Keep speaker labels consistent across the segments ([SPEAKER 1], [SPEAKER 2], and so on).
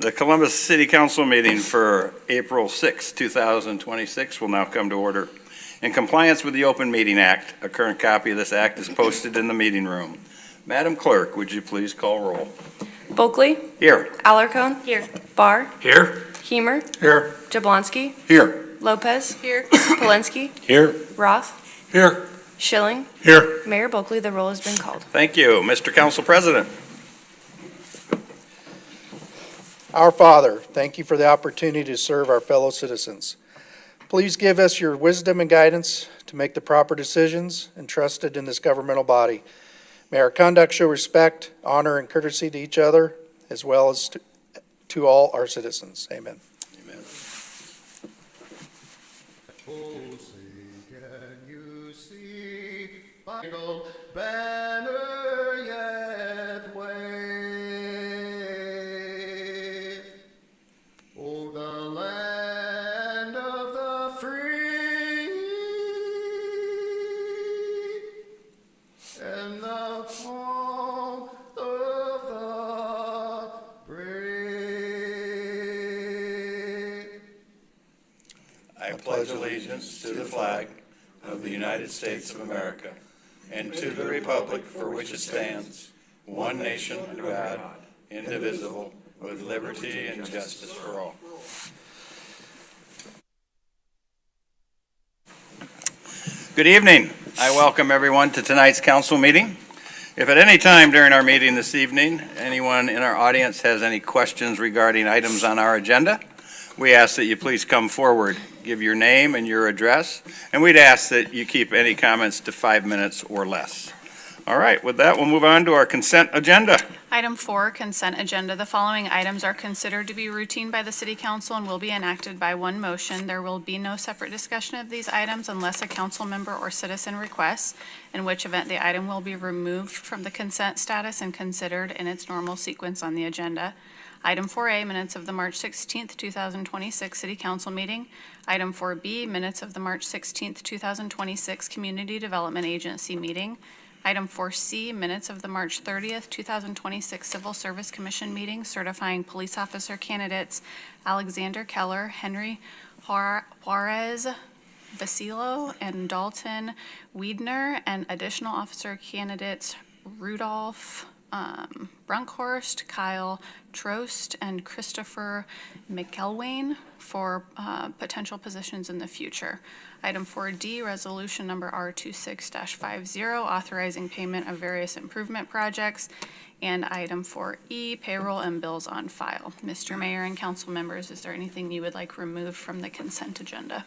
[SPEAKER 1] The Columbus City Council meeting for April 6, 2026 will now come to order. In compliance with the Open Meeting Act, a current copy of this act is posted in the meeting room. Madam Clerk, would you please call roll?
[SPEAKER 2] Bulkley.
[SPEAKER 1] Here.
[SPEAKER 2] Alarcon. Here. Barr.
[SPEAKER 1] Here.
[SPEAKER 2] Hemer.
[SPEAKER 1] Here.
[SPEAKER 2] Jablonski.
[SPEAKER 1] Here.
[SPEAKER 2] Lopez. Here. Polensky.
[SPEAKER 1] Here.
[SPEAKER 2] Roth.
[SPEAKER 1] Here.
[SPEAKER 2] Schilling.
[SPEAKER 1] Here.
[SPEAKER 2] Mayor Bulkley, the roll has been called.
[SPEAKER 1] Thank you. Mr. Council President.
[SPEAKER 3] Our Father, thank you for the opportunity to serve our fellow citizens. Please give us your wisdom and guidance to make the proper decisions entrusted in this governmental body. May our conduct show respect, honor, and courtesy to each other, as well as to all our citizens. Amen.
[SPEAKER 1] Amen.
[SPEAKER 4] Oh, say, can you see Bible banner yet wave? Oh, the land of the free and the home of the brave.
[SPEAKER 1] I pledge allegiance to the flag of the United States of America and to the republic for which it stands, one nation under God, indivisible, with liberty and justice for all. Good evening. I welcome everyone to tonight's council meeting. If at any time during our meeting this evening, anyone in our audience has any questions regarding items on our agenda, we ask that you please come forward, give your name and your address, and we'd ask that you keep any comments to 5 minutes or less. All right, with that, we'll move on to our consent agenda.
[SPEAKER 5] Item 4, consent agenda. The following items are considered to be routine by the City Council and will be enacted by one motion. There will be no separate discussion of these items unless a council member or citizen requests, in which event the item will be removed from the consent status and considered in its normal sequence on the agenda. Item 4A, minutes of the March 16th, 2026 City Council meeting. Item 4B, minutes of the March 16th, 2026 Community Development Agency meeting. Item 4C, minutes of the March 30th, 2026 Civil Service Commission meeting certifying police officer candidates Alexander Keller, Henry Juarez Basilo, and Dalton Wiedner, and additional officer candidates Rudolph Brunkhorst, Kyle Trost, and Christopher McElwain for potential positions in the future. Item 4D, resolution number R26-50, authorizing payment of various improvement projects. And item 4E, payroll and bills on file. Mr. Mayor and council members, is there anything you would like removed from the consent agenda?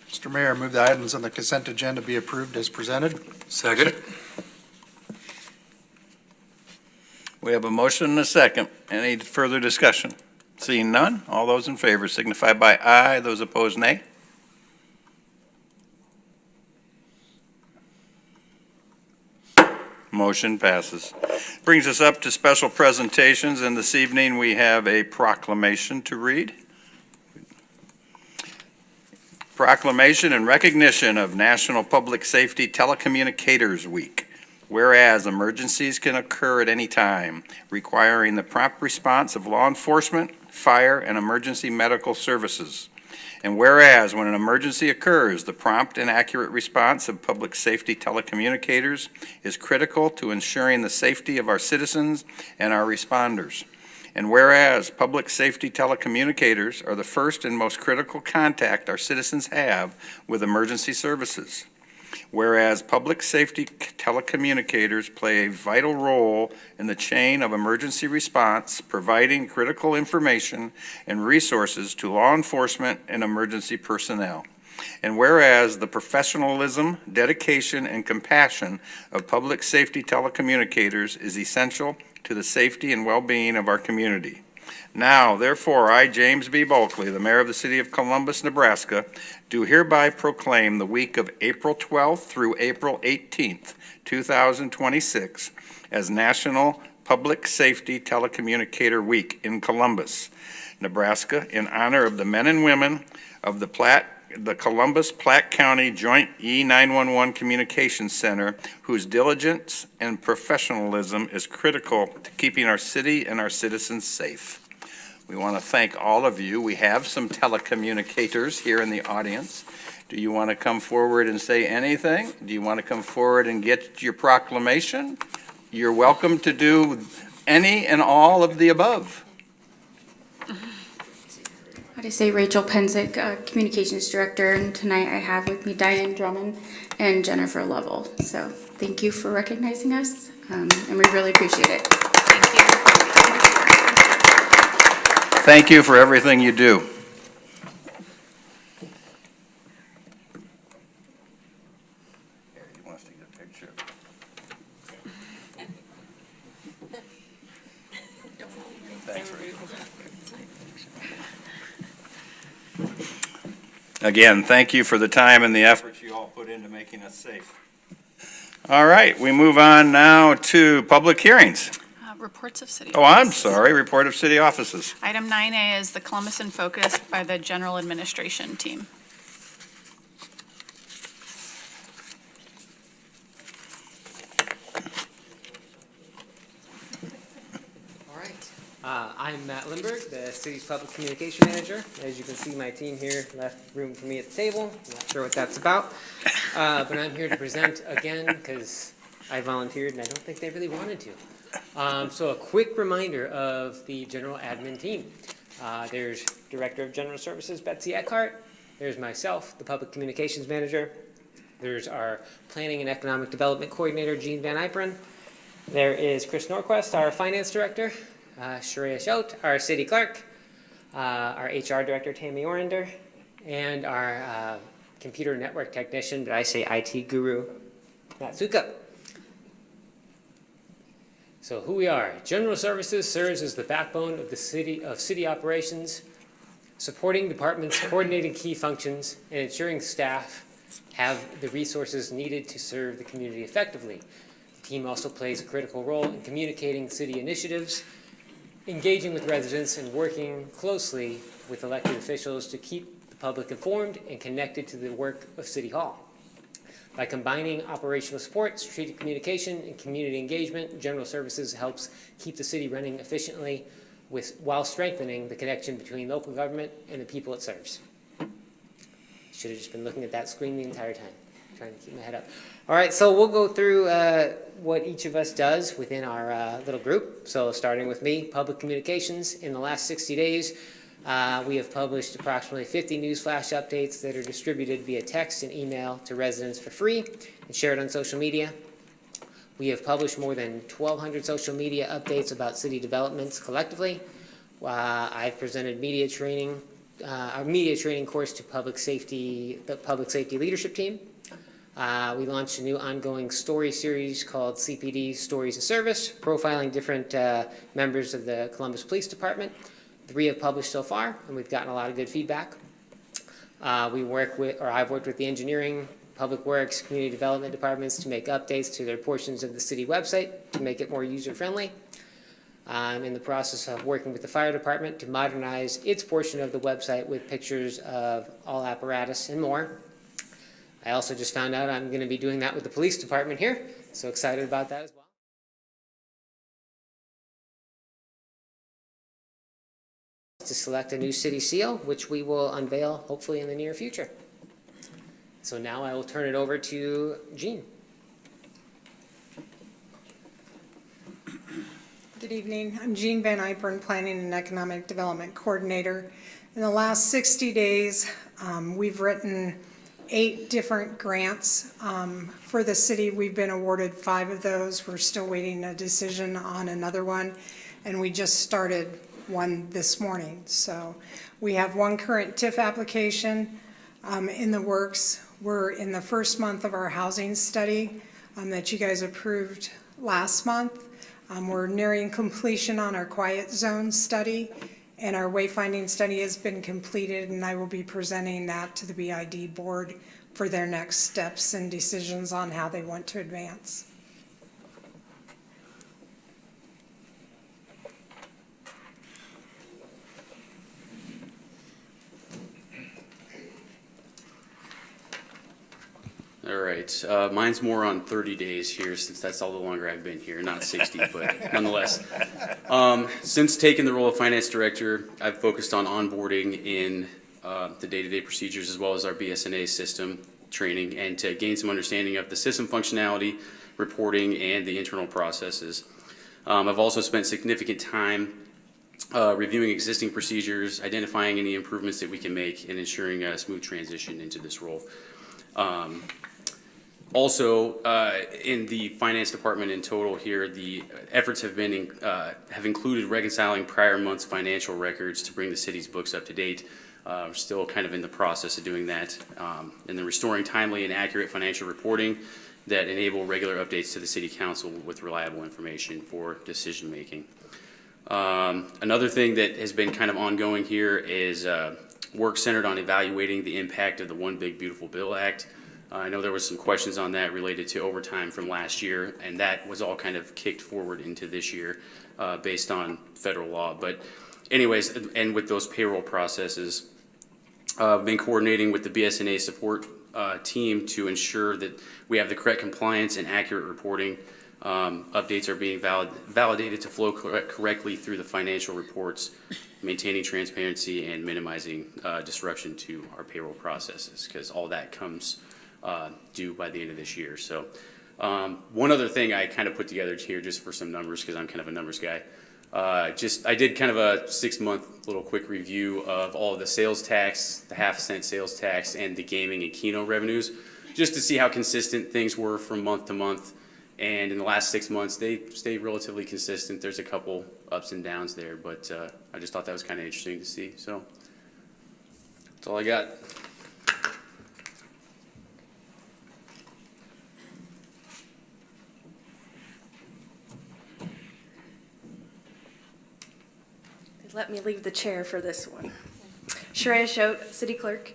[SPEAKER 3] Mr. Mayor, I move the items on the consent agenda be approved as presented.
[SPEAKER 1] Second. We have a motion and a second. Any further discussion? Seeing none, all those in favor signify by aye. Those opposed, nay. Motion passes. Brings us up to special presentations, and this evening we have a proclamation to read. Proclamation in recognition of National Public Safety Telecommunicators Week. Whereas emergencies can occur at any time, requiring the prompt response of law enforcement, fire, and emergency medical services. And whereas when an emergency occurs, the prompt and accurate response of public safety telecommunicators is critical to ensuring the safety of our citizens and our responders. And whereas public safety telecommunicators are the first and most critical contact our citizens have with emergency services. Whereas public safety telecommunicators play a vital role in the chain of emergency response, providing critical information and resources to law enforcement and emergency personnel. And whereas the professionalism, dedication, and compassion of public safety telecommunicators is essential to the safety and well-being of our community. Now, therefore, I, James B. Bulkley, the mayor of the city of Columbus, Nebraska, do hereby proclaim the week of April 12th through April 18th, 2026, as National Public Safety Telecommunicator Week in Columbus, Nebraska, in honor of the men and women of the Platte the Columbus Platte County Joint E911 Communications Center, whose diligence and professionalism is critical to keeping our city and our citizens safe. We want to thank all of you. We have some telecommunicators here in the audience. Do you want to come forward and say anything? Do you want to come forward and get your proclamation? You're welcome to do any and all of the above.
[SPEAKER 6] How do you say, Rachel Penzick, Communications Director, and tonight I have with me Diane Drummond and Jennifer Lovell. So thank you for recognizing us, and we really appreciate it.
[SPEAKER 5] Thank you.
[SPEAKER 1] Thank you for everything you do. Here, you want us to get a picture? Thanks, Rachel. Again, thank you for the time and the effort you all put into making us safe. All right, we move on now to public hearings.
[SPEAKER 5] Reports of city.
[SPEAKER 1] Oh, I'm
[SPEAKER 5] offices.
[SPEAKER 1] sorry, report of city offices.
[SPEAKER 5] Item 9A is the Columbus in Focus by the General Administration Team.
[SPEAKER 7] All right. I'm Matt Lindberg, the city's public communication manager. As you can see, my team here left room for me at the table. I'm not sure what that's about. But I'm here to present again because I volunteered and I don't think they really wanted to. So a quick reminder of the general admin team. There's Director of General Services, Betsy Eckhart. There's myself, the public communications manager. There's our planning and economic development coordinator, Jean Van Yperen. There is Chris Norquist, our finance director. Sharia Shout, our city clerk. Our HR director, Tammy Orender. And our computer network technician, did I say IT guru, Natsuka. So who we are. General Services serves as the backbone of the city operations, supporting departments, coordinating key functions, and ensuring staff have the resources needed to serve the community effectively. The team also plays a critical role in communicating city initiatives, engaging with residents, and working closely with elected officials to keep the public informed and connected to the work of City Hall. By combining operational support, strategic communication, and community engagement, General Services helps keep the city running efficiently while strengthening the connection between local government and the people it serves. Should have just been looking at that screen the entire time, trying to keep my head up. All right, so we'll go through what each of us does within our little group. So starting with me, public communications. In the last 60 days, we have published approximately 50 newsflash updates that are distributed via text and email to residents for free and shared on social media. We have published more than 1,200 social media updates about city developments collectively. I've presented media training, our media training course to the public safety leadership team. We launched a new ongoing story series called CPD Stories of Service, profiling different members of the Columbus Police Department. 3 have published so far, and we've gotten a lot of good feedback. I've worked with the engineering, public works, community development departments to make updates to their portions of the city website to make it more user-friendly. I'm in the process of working with the fire department to modernize its portion of the website with pictures of all apparatus and more. I also just found out I'm going to be doing that with the police department here, so excited about that as well. To select a new city seal, which we will unveil hopefully in the near future. So now I will turn it over to Jean.
[SPEAKER 8] Good evening. I'm Jean Van Yperen, Planning and Economic Development Coordinator. In the last 60 days, we've written 8 different grants for the city. We've been awarded 5 of those. We're still waiting a decision on another one, and we just started one this morning. So we have 1 current TIF application in the works. We're in the first month of our housing study that you guys approved last month. We're nearing completion on our quiet zone study, and our wayfinding study has been completed, and I will be presenting that to the BID board for their next steps and decisions on how they want to advance.
[SPEAKER 9] All right. Mine's more on 30 days here since that's all the longer I've been here, not 60, but nonetheless. Since taking the role of finance director, I've focused on onboarding in the day-to-day procedures as well as our BSNA system training and to gain some understanding of the system functionality, reporting, and the internal processes. I've also spent significant time reviewing existing procedures, identifying any improvements that we can make, and ensuring a smooth transition into this role. Also, in the finance department in total here, the efforts have included reconciling prior month's financial records to bring the city's books up to date. We're still kind of in the process of doing that, and then restoring timely and accurate financial reporting that enable regular updates to the city council with reliable information for decision making. Another thing that has been kind of ongoing here is work centered on evaluating the impact of the One Big Beautiful Bill Act. I know there was some questions on that related to overtime from last year, and that was all kind of kicked forward into this year based on federal law. But anyways, and with those payroll processes, I've been coordinating with the BSNA support team to ensure that we have the correct compliance and accurate reporting. Updates are being validated to flow correctly through the financial reports, maintaining transparency and minimizing disruption to our payroll processes, because all that comes due by the end of this year. So one other thing I kind of put together here just for some numbers, because I'm kind of a numbers guy. I did kind of a 6-month little quick review of all of the sales tax, the half-cent sales tax, and the gaming and Keno revenues, just to see how consistent things were from month to month. And in the last 6 months, they stayed relatively consistent. There's a couple ups and downs there, but I just thought that was kind of interesting to see. So that's all I got.
[SPEAKER 2] Let me leave the chair for this one. Shreya Choate, City Clerk.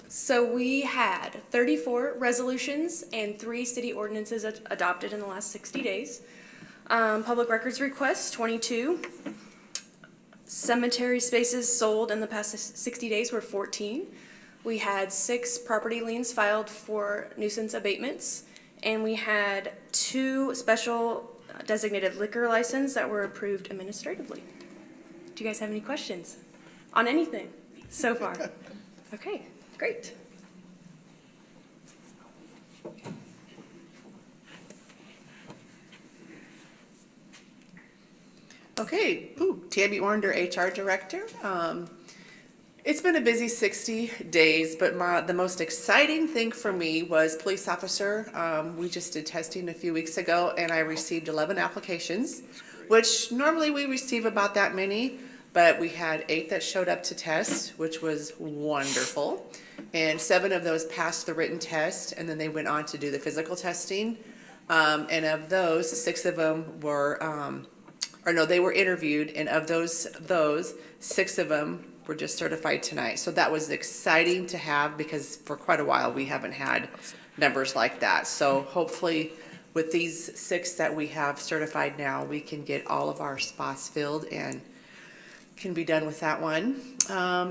[SPEAKER 2] So we had 34 resolutions and 3 city ordinances adopted in the last 60 days. Public records requests, 22. Cemetery spaces sold in the past 60 days were 14. We had 6 property liens filed for nuisance abatements, and we had 2 special designated liquor licenses that were approved administratively. Do you guys have any questions on anything so far? Okay, great.
[SPEAKER 10] Okay, Tammy Ornder, HR Director. It's been a busy 60 days, but the most exciting thing for me was police officer. We just did testing a few weeks ago, and I received 11 applications, which normally we receive about that many, but we had 8 that showed up to test, which was wonderful. And 7 of those passed the written test, and then they went on to do the physical testing. And of those, 6 of them were, they were interviewed, and of those 6 of them were just certified tonight. So that was exciting to have, because for quite a while we haven't had numbers like that. So hopefully with these 6 that we have certified now, we can get all of our spots filled and can be done with that one.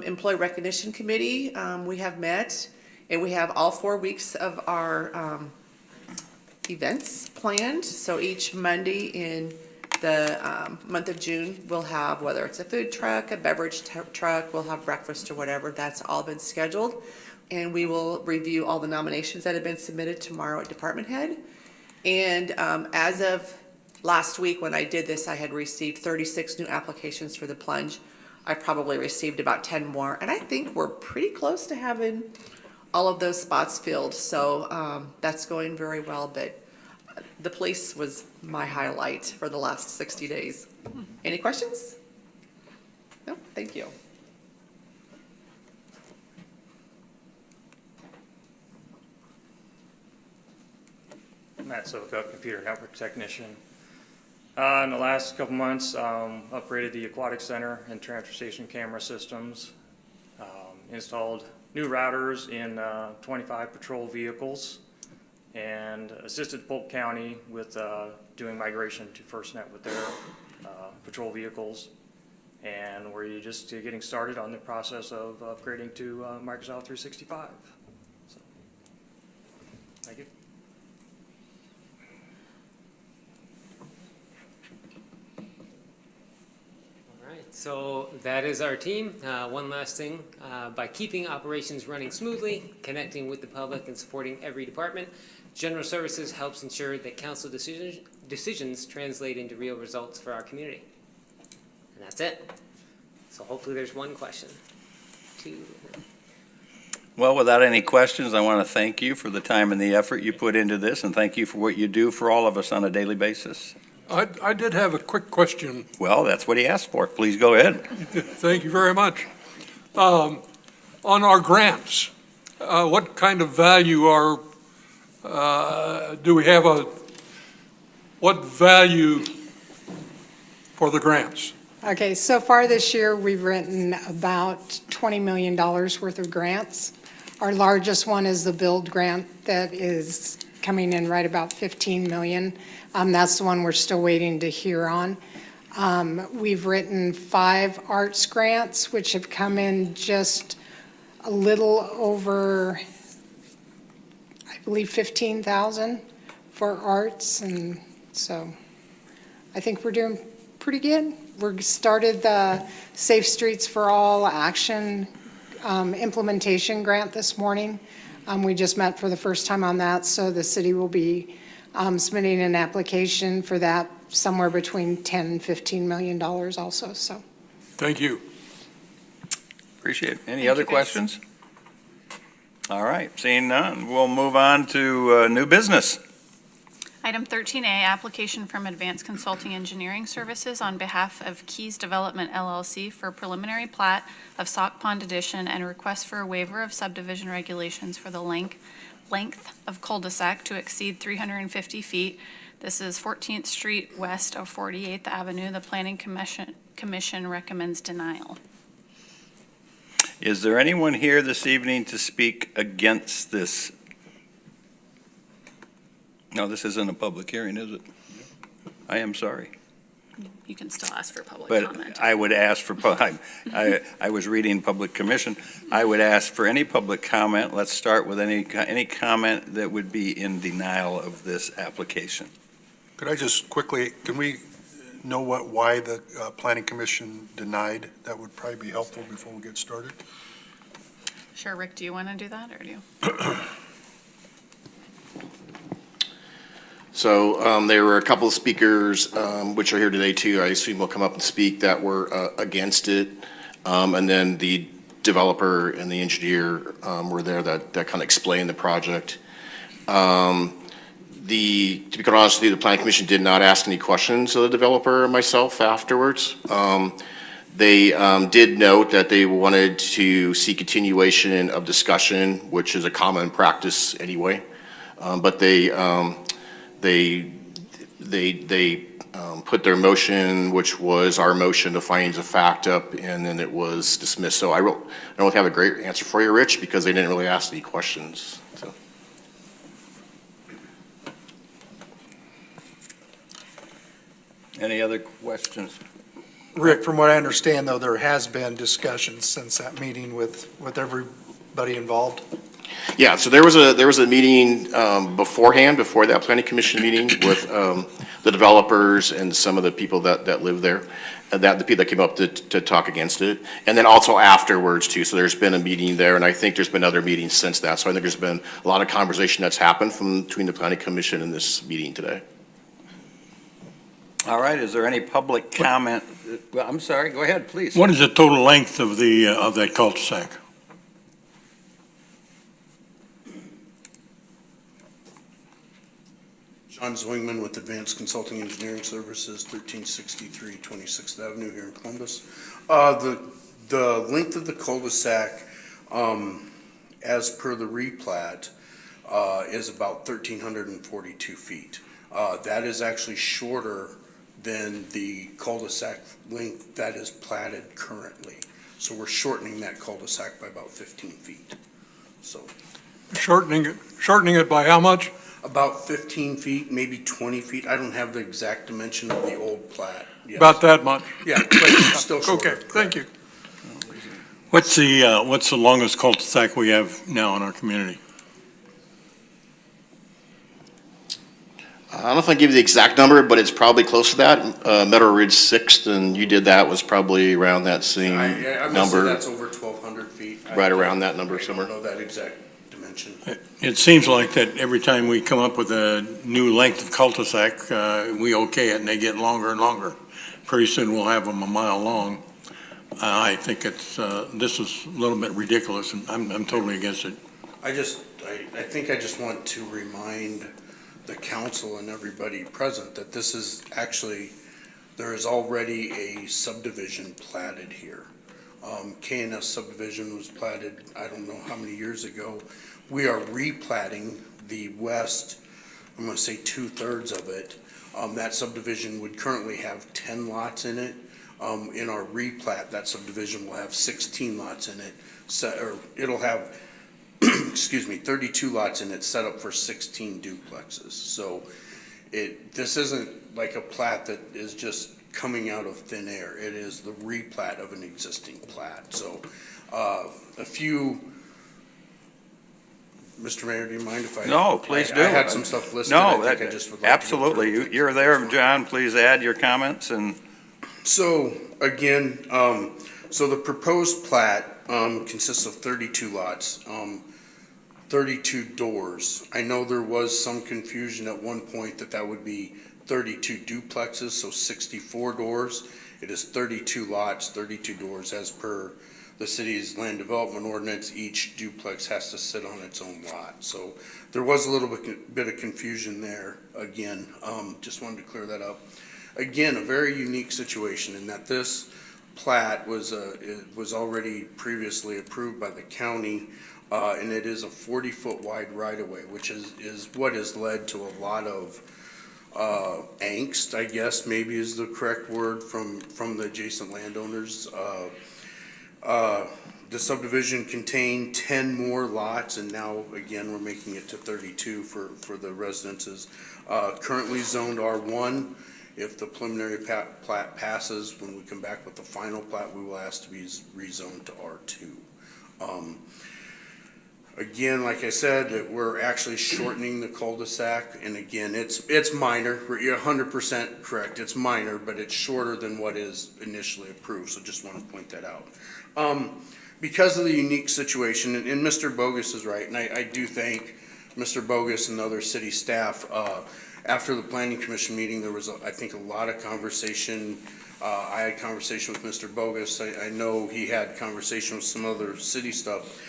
[SPEAKER 10] Employee Recognition Committee, we have met, and we have all 4 weeks of our events planned. So each Monday in the month of June, we'll have, whether it's a food truck, a beverage truck, we'll have breakfast or whatever, that's all been scheduled. And we will review all the nominations that have been submitted tomorrow at department head. And as of last week when I did this, I had received 36 new applications for the plunge. I probably received about 10 more, and I think we're pretty close to having all of those spots filled. So that's going very well, but the police was my highlight for the last 60 days. Any questions? No, thank you.
[SPEAKER 11] Matt Soka, computer network technician. In the last couple months, upgraded the aquatic center and transfer station camera systems, installed new routers in 25 patrol vehicles, and assisted Polk County with doing migration to FirstNet with their patrol vehicles. And we're just getting started on the process of upgrading to Microsoft 365. So.
[SPEAKER 7] Thank you. All right, so that is our team. One last thing, by keeping operations running smoothly, connecting with the public, and supporting every department, General Services helps ensure that council decisions translate into real results for our community. And that's it. So hopefully there's one question. Two.
[SPEAKER 1] Well, without any questions, I want to thank you for the time and the effort you put into this, and thank you for what you do for all of us on a daily basis.
[SPEAKER 12] I did have a quick question.
[SPEAKER 1] Well, that's what he asked for. Please go ahead.
[SPEAKER 12] Thank you very much. On our grants, what kind of value do we have what value for the grants?
[SPEAKER 8] Okay, so far this year, we've written about $20 million worth of grants. Our largest one is the build grant that is coming in right about 15 million. That's the one we're still waiting to hear on. We've written 5 arts grants, which have come in just a little over, I believe, 15,000 for arts, and so I think we're doing pretty good. We started the Safe Streets for All Action implementation grant this morning. We just met for the first time on that, so the city will be submitting an application for that somewhere between 10 and $15 million also, so.
[SPEAKER 12] Thank you.
[SPEAKER 1] Appreciate it. Any other questions? All right, seeing none, we'll move on to new business.
[SPEAKER 5] Item 13A, application from Advanced Consulting Engineering Services on behalf of Keys Development LLC for preliminary plat of Sauk Pond Addition and request for a waiver of subdivision regulations for the length of cul-de-sac to exceed 350 feet. This is 14th Street west of 48th Avenue. The Planning Commission recommends denial.
[SPEAKER 1] Is there anyone here this evening to speak against this? No, this isn't a public hearing, is it? I am sorry.
[SPEAKER 5] You can still ask for public
[SPEAKER 1] But
[SPEAKER 5] comment.
[SPEAKER 1] I would ask for, I was reading public commission. I would ask for any public comment. Let's start with any comment that would be in denial of this application.
[SPEAKER 13] Could I just quickly, can we know why the planning commission denied? That would probably be helpful before we get started.
[SPEAKER 5] Sure, Rick, do you want to do that, or do you?
[SPEAKER 14] So there were a couple of speakers, which are here today too, I assume will come up and speak, that were against it. And then the developer and the engineer were there that kind of explained the project. To be quite honest with you, the planning commission did not ask any questions of the developer or myself afterwards. They did note that they wanted to see continuation of discussion, which is a common practice anyway. But they put their motion, which was our motion to findings of fact up, and then it was dismissed. So I don't have a great answer for you, Rich, because they didn't really ask any questions. So.
[SPEAKER 1] Any other questions?
[SPEAKER 3] Rick, from what I understand, though, there has been discussions since that meeting with everybody involved.
[SPEAKER 14] Yeah, so there was a meeting beforehand, before that planning commission meeting with the developers and some of the people that live there, the people that came up to talk against it, and then also afterwards too. So there's been a meeting there, and I think there's been other meetings since that. So I think there's been a lot of conversation that's happened between the planning commission and this meeting today.
[SPEAKER 1] All right, is there any public comment? Well, I'm sorry, go ahead, please.
[SPEAKER 12] What is the total length of that cul-de-sac?
[SPEAKER 15] John Zwingman with Advanced Consulting Engineering Services, 1363 26th Avenue here in Columbus. The length of the cul-de-sac, as per the replat, is about 1,342 feet. That is actually shorter than the cul-de-sac length that is platted currently. So we're shortening that cul-de-sac by about 15 feet. So
[SPEAKER 12] Shortening it by how much?
[SPEAKER 15] about 15 feet, maybe 20 feet. I don't have the exact dimension of the old plat. Yes.
[SPEAKER 12] About that much?
[SPEAKER 15] Yeah, but it's still shorter.
[SPEAKER 12] Okay, thank you. What's the longest cul-de-sac we have now in our community?
[SPEAKER 14] I don't know if I give you the exact number, but it's probably close to that. Meadow Ridge 6th, and you did that, was probably around that same
[SPEAKER 15] I must say
[SPEAKER 14] number,
[SPEAKER 15] that's over 1,200 feet.
[SPEAKER 14] right around that number
[SPEAKER 15] I
[SPEAKER 14] somewhere.
[SPEAKER 15] don't know that exact dimension.
[SPEAKER 16] It seems like that every time we come up with a new length of cul-de-sac, we okay it and they get longer and longer. Pretty soon we'll have them a mile long. I think this is a little bit ridiculous and I'm totally against it.
[SPEAKER 15] I think I just want to remind the council and everybody present that this is actually, there is already a subdivision platted here. K&S subdivision was platted, I don't know how many years ago. We are replatting the west, I'm gonna say 2/3 of it. That subdivision would currently have 10 lots in it. In our replat, that subdivision will have 16 lots in it. Or it'll have, excuse me, 32 lots in it, set up for 16 duplexes. So this isn't like a plat that is just coming out of thin air. It is the replat of an existing plat. So Mr. Mayor, do you mind if I?
[SPEAKER 1] No, please do.
[SPEAKER 15] I had some stuff listed.
[SPEAKER 1] No,
[SPEAKER 15] I think I just would like to go
[SPEAKER 1] absolutely.
[SPEAKER 15] through it.
[SPEAKER 1] You're there, John. Please add your comments and.
[SPEAKER 15] So, again, so the proposed plat, consists of 32 lots, 32 doors. I know there was some confusion at one point that would be 32 duplexes, so 64 doors. It is 32 lots, 32 doors, as per the city's land development ordinance. Each duplex has to sit on its own lot. So there was a little bit of confusion there. Again, just wanted to clear that up. Again, a very unique situation in that this plat was already previously approved by the county, and it is a 40-foot wide right-of-way, which is what has led to a lot of angst, I guess maybe is the correct word, from the adjacent landowners. The subdivision contained 10 more lots, and now, again, we're making it to 32 for the residences. Currently zoned R1. If the preliminary plat passes, when we come back with the final plat, we will ask to be rezoned to R2. Again, like I said, we're actually shortening the cul-de-sac, and again, it's minor. You're 100% correct. It's minor, but it's shorter than what is initially approved, so just want to point that out. Because of the unique situation, and Mr. Bogus is right, and I do thank Mr. Bogus and other city staff. After the planning commission meeting, there was, I think, a lot of conversation. I had conversation with Mr. Bogus. I know he had conversation with some other city stuff.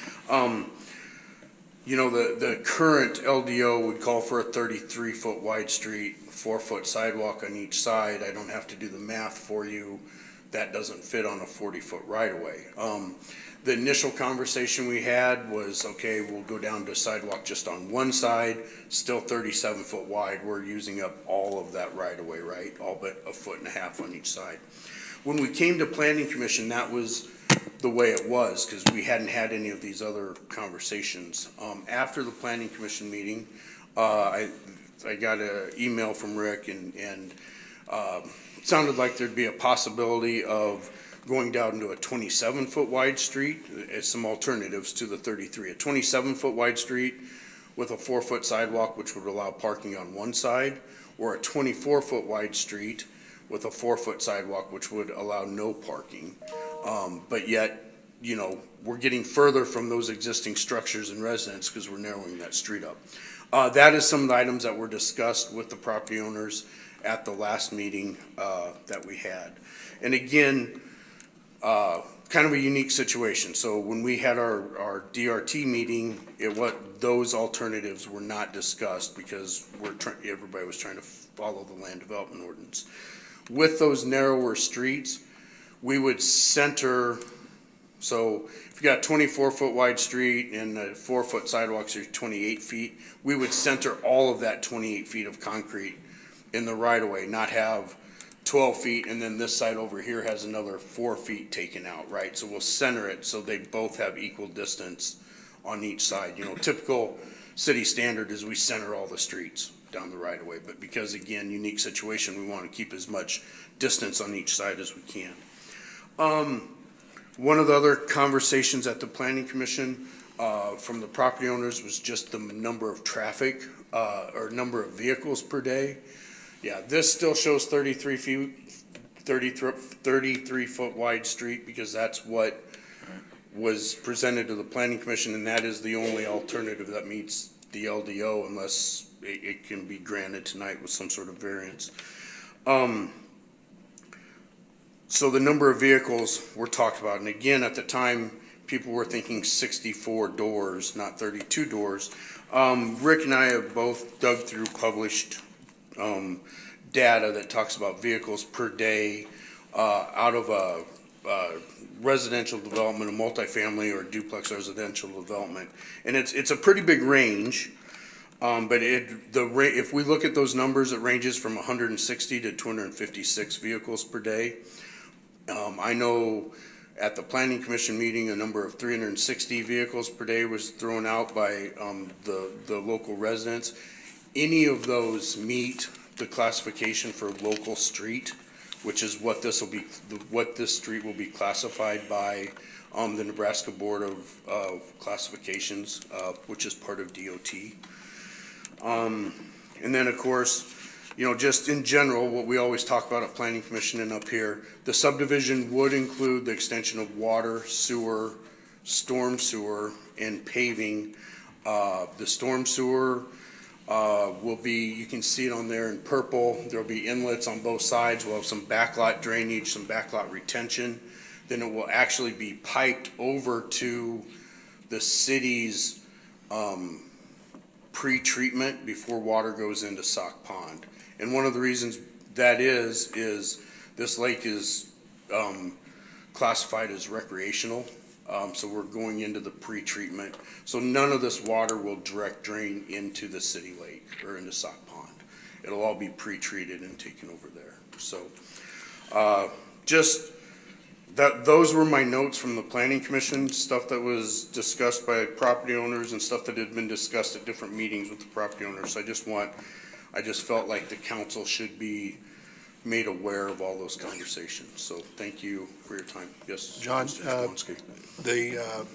[SPEAKER 15] You know, the current LDO would call for a 33-foot wide street, 4-foot sidewalk on each side. I don't have to do the math for you. That doesn't fit on a 40-foot right-of-way. The initial conversation we had was, okay, we'll go down to sidewalk just on one side, still 37-foot wide. We're using up all of that right-of-way, right? All but 1.5 feet on each side. When we came to planning commission, that was the way it was, because we hadn't had any of these other conversations. After the planning commission meeting, I got an email from Rick, and it sounded like there'd be a possibility of going down to a 27-foot wide street as some alternatives to the 33. A 27-foot wide street with a 4-foot sidewalk, which would allow parking on one side, or a 24-foot wide street with a 4-foot sidewalk, which would allow no parking. But yet, you know, we're getting further from those existing structures and residents because we're narrowing that street up. That is some of the items that were discussed with the property owners at the last meeting that we had. And again, kind of a unique situation. So when we had our DRT meeting, those alternatives were not discussed because everybody was trying to follow the land development ordinance. With those narrower streets, we would center, so if you got a 24-foot wide street and a 4-foot sidewalks are 28 feet, we would center all of that 28 feet of concrete in the right-of-way, not have 12 feet, and then this side over here has another 4 feet taken out, right? So we'll center it so they both have equal distance on each side. You know, typical city standard is we center all the streets down the right-of-way, but because, again, unique situation, we want to keep as much distance on each side as we can. One of the other conversations at the planning commission from the property owners was just the number of traffic or number of vehicles per day. Yeah, this still shows 33 feet, 33 foot wide street, because that's what was presented to the planning commission, and that is the only alternative that meets the LDO unless it can be granted tonight with some sort of variance. So the number of vehicles were talked about, and again, at the time, people were thinking 64 doors, not 32 doors. Rick and I have both dug through published data that talks about vehicles per day out of a residential development, a multifamily or duplex residential development. And it's a pretty big range, but if we look at those numbers, it ranges from 160 to 256 vehicles per day. I know at the planning commission meeting, a number of 360 vehicles per day was thrown out by the local residents. Any of those meet the classification for local street, which is what this street will be classified by the Nebraska Board of Classifications, which is part of DOT. And then, of course, just in general, what we always talk about at Planning Commission and up here, the subdivision would include the extension of water, sewer, storm sewer, and paving. The storm sewer will be, you can see it on there in purple. There'll be inlets on both sides. We'll have some backlot drainage, some backlot retention. Then it will actually be piped over to the city's pre-treatment before water goes into Sauk Pond. And one of the reasons that is this lake is classified as recreational. So we're going into the pre-treatment. So none of this water will direct drain into the city lake or into Sauk Pond. It'll all be pre-treated and taken over there. So those were my notes from the planning commission, stuff that was discussed by property owners and stuff that had been discussed at different meetings with the property owners. So I just felt like the council should be made aware of all those conversations. So thank you for your time. Yes,
[SPEAKER 13] John,
[SPEAKER 15] Mr. Jablonski.
[SPEAKER 13] the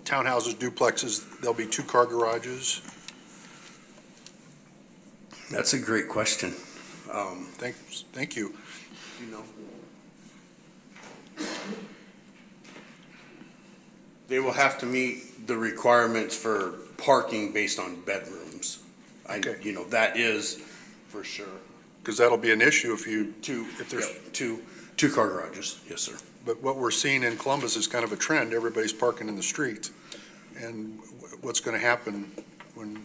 [SPEAKER 13] townhouses, duplexes, there'll be 2-car garages.
[SPEAKER 15] That's a great question.
[SPEAKER 13] Thank you.
[SPEAKER 15] They will have to meet the requirements for parking based on bedrooms.
[SPEAKER 13] Okay.
[SPEAKER 15] That is for sure.
[SPEAKER 13] Because that'll be an issue if there's.
[SPEAKER 15] Two-car garages, yes, sir.
[SPEAKER 13] But what we're seeing in Columbus is kind of a trend. Everybody's parking in the streets. And what's going to happen when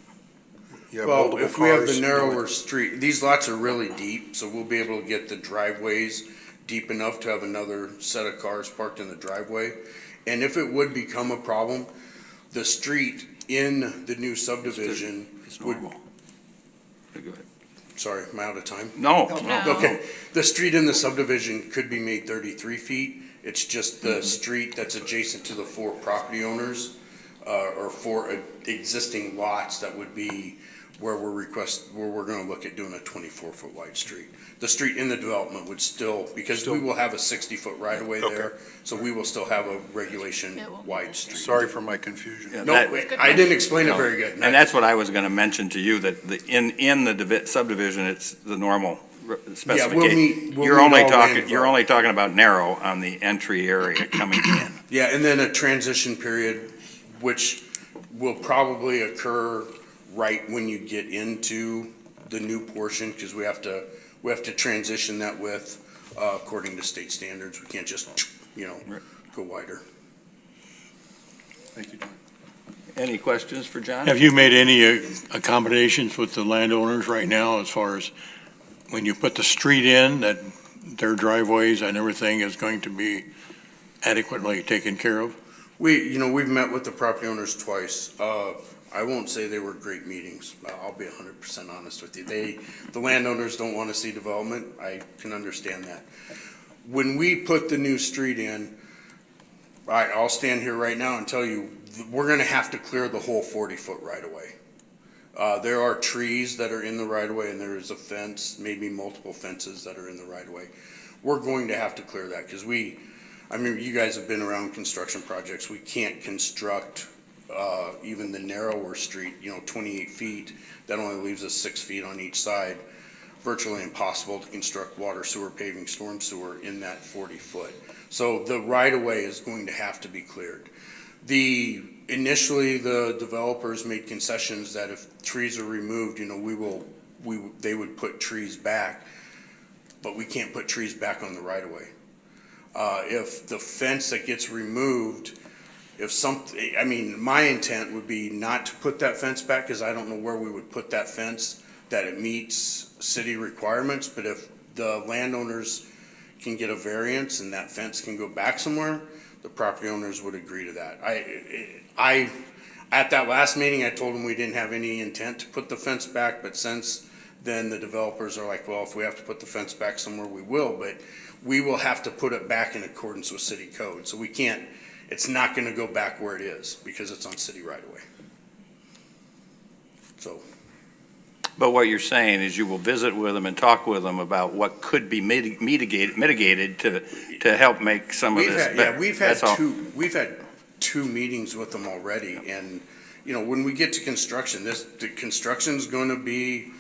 [SPEAKER 13] you have multiple cars?
[SPEAKER 15] If we have the narrower street, these lots are really deep, so we'll be able to get the driveways deep enough to have another set of cars parked in the driveway. And if it would become a problem, the street in the new subdivision would.
[SPEAKER 1] Go ahead.
[SPEAKER 15] Sorry, am I out of time?
[SPEAKER 1] No.
[SPEAKER 15] Okay, the street in the subdivision could be made 33 feet. It's just the street that's adjacent to the 4 property owners, or 4 existing lots that would be where we're gonna look at doing a 24-foot wide street. The street in the development would still, because we will have a 60-foot right of way there, so we will still have a regulation wide street.
[SPEAKER 13] Sorry for my confusion.
[SPEAKER 1] Yeah,
[SPEAKER 15] No, I didn't explain it very good.
[SPEAKER 1] And that's what I was going to mention to you, that in the subdivision, it's the normal specification. You're only talking about narrow on the entry area coming in.
[SPEAKER 15] Yeah, and then a transition period, which will probably occur right when you get into the new portion, because we have to transition that width according to state standards. We can't just, go wider.
[SPEAKER 13] Thank you, John.
[SPEAKER 1] Any questions for John?
[SPEAKER 16] Have you made any accommodations with the landowners right now as far as when you put the street in, that their driveways and everything is going to be adequately taken care of?
[SPEAKER 15] We've met with the property owners twice. I won't say they were great meetings. I'll be 100% honest with you. The landowners don't want to see development. I can understand that. When we put the new street in, I'll stand here right now and tell you, we're going to have to clear the whole 40-foot right-of-way. There are trees that are in the right-of-way, and there is a fence, maybe multiple fences that are in the right-of-way. We're going to have to clear that because you guys have been around construction projects. We can't construct even the narrower street, 28 feet, that only leaves us 6 feet on each side. Virtually impossible to construct water, sewer, paving, storm sewer in that 40-foot. So the right-of-way is going to have to be cleared. Initially, the developers made concessions that if trees are removed, they would put trees back, but we can't put trees back on the right-of-way. If the fence that gets removed, my intent would be not to put that fence back, because I don't know where we would put that fence, that it meets city requirements, but if the landowners can get a variance and that fence can go back somewhere, the property owners would agree to that. At that last meeting, I told them we didn't have any intent to put the fence back, but since then the developers are like, well, if we have to put the fence back somewhere, we will, but we will have to put it back in accordance with city code. So we can't, it's not gonna go back where it is because it's on city right away. So.
[SPEAKER 1] But what you're saying is you will visit with them and talk with them about what could be mitigated to help make some of this.
[SPEAKER 15] We've had two meetings with them already, and, when we get to construction, the construction's gonna be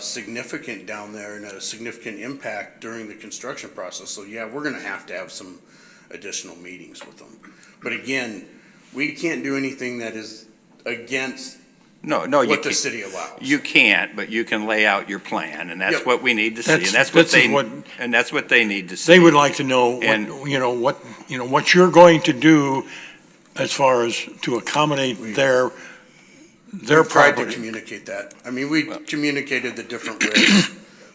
[SPEAKER 15] significant down there and a significant impact during the construction process. So yeah, we're gonna have to have some additional meetings with them. But again, we can't do anything that is against what the city allows.
[SPEAKER 1] You can't, but you can lay out your plan, and that's
[SPEAKER 15] Yep.
[SPEAKER 1] what we need to see, and
[SPEAKER 16] That's
[SPEAKER 1] that's what they need to see.
[SPEAKER 16] They would like to know,
[SPEAKER 1] And-
[SPEAKER 16] what you're going to do as far as to accommodate their
[SPEAKER 15] We've tried to
[SPEAKER 16] property.
[SPEAKER 15] communicate that. We communicated the different risks.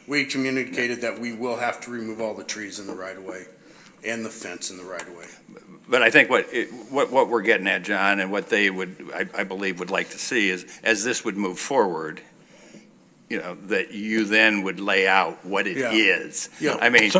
[SPEAKER 15] We communicated that we will have to remove all the trees in the right of way and the fence in the right of way.
[SPEAKER 1] But I think what we're getting at, John, and what they would, I believe, would like to see is, as this would move forward, that you then would lay out what it is.
[SPEAKER 15] Yeah.
[SPEAKER 1] I mean,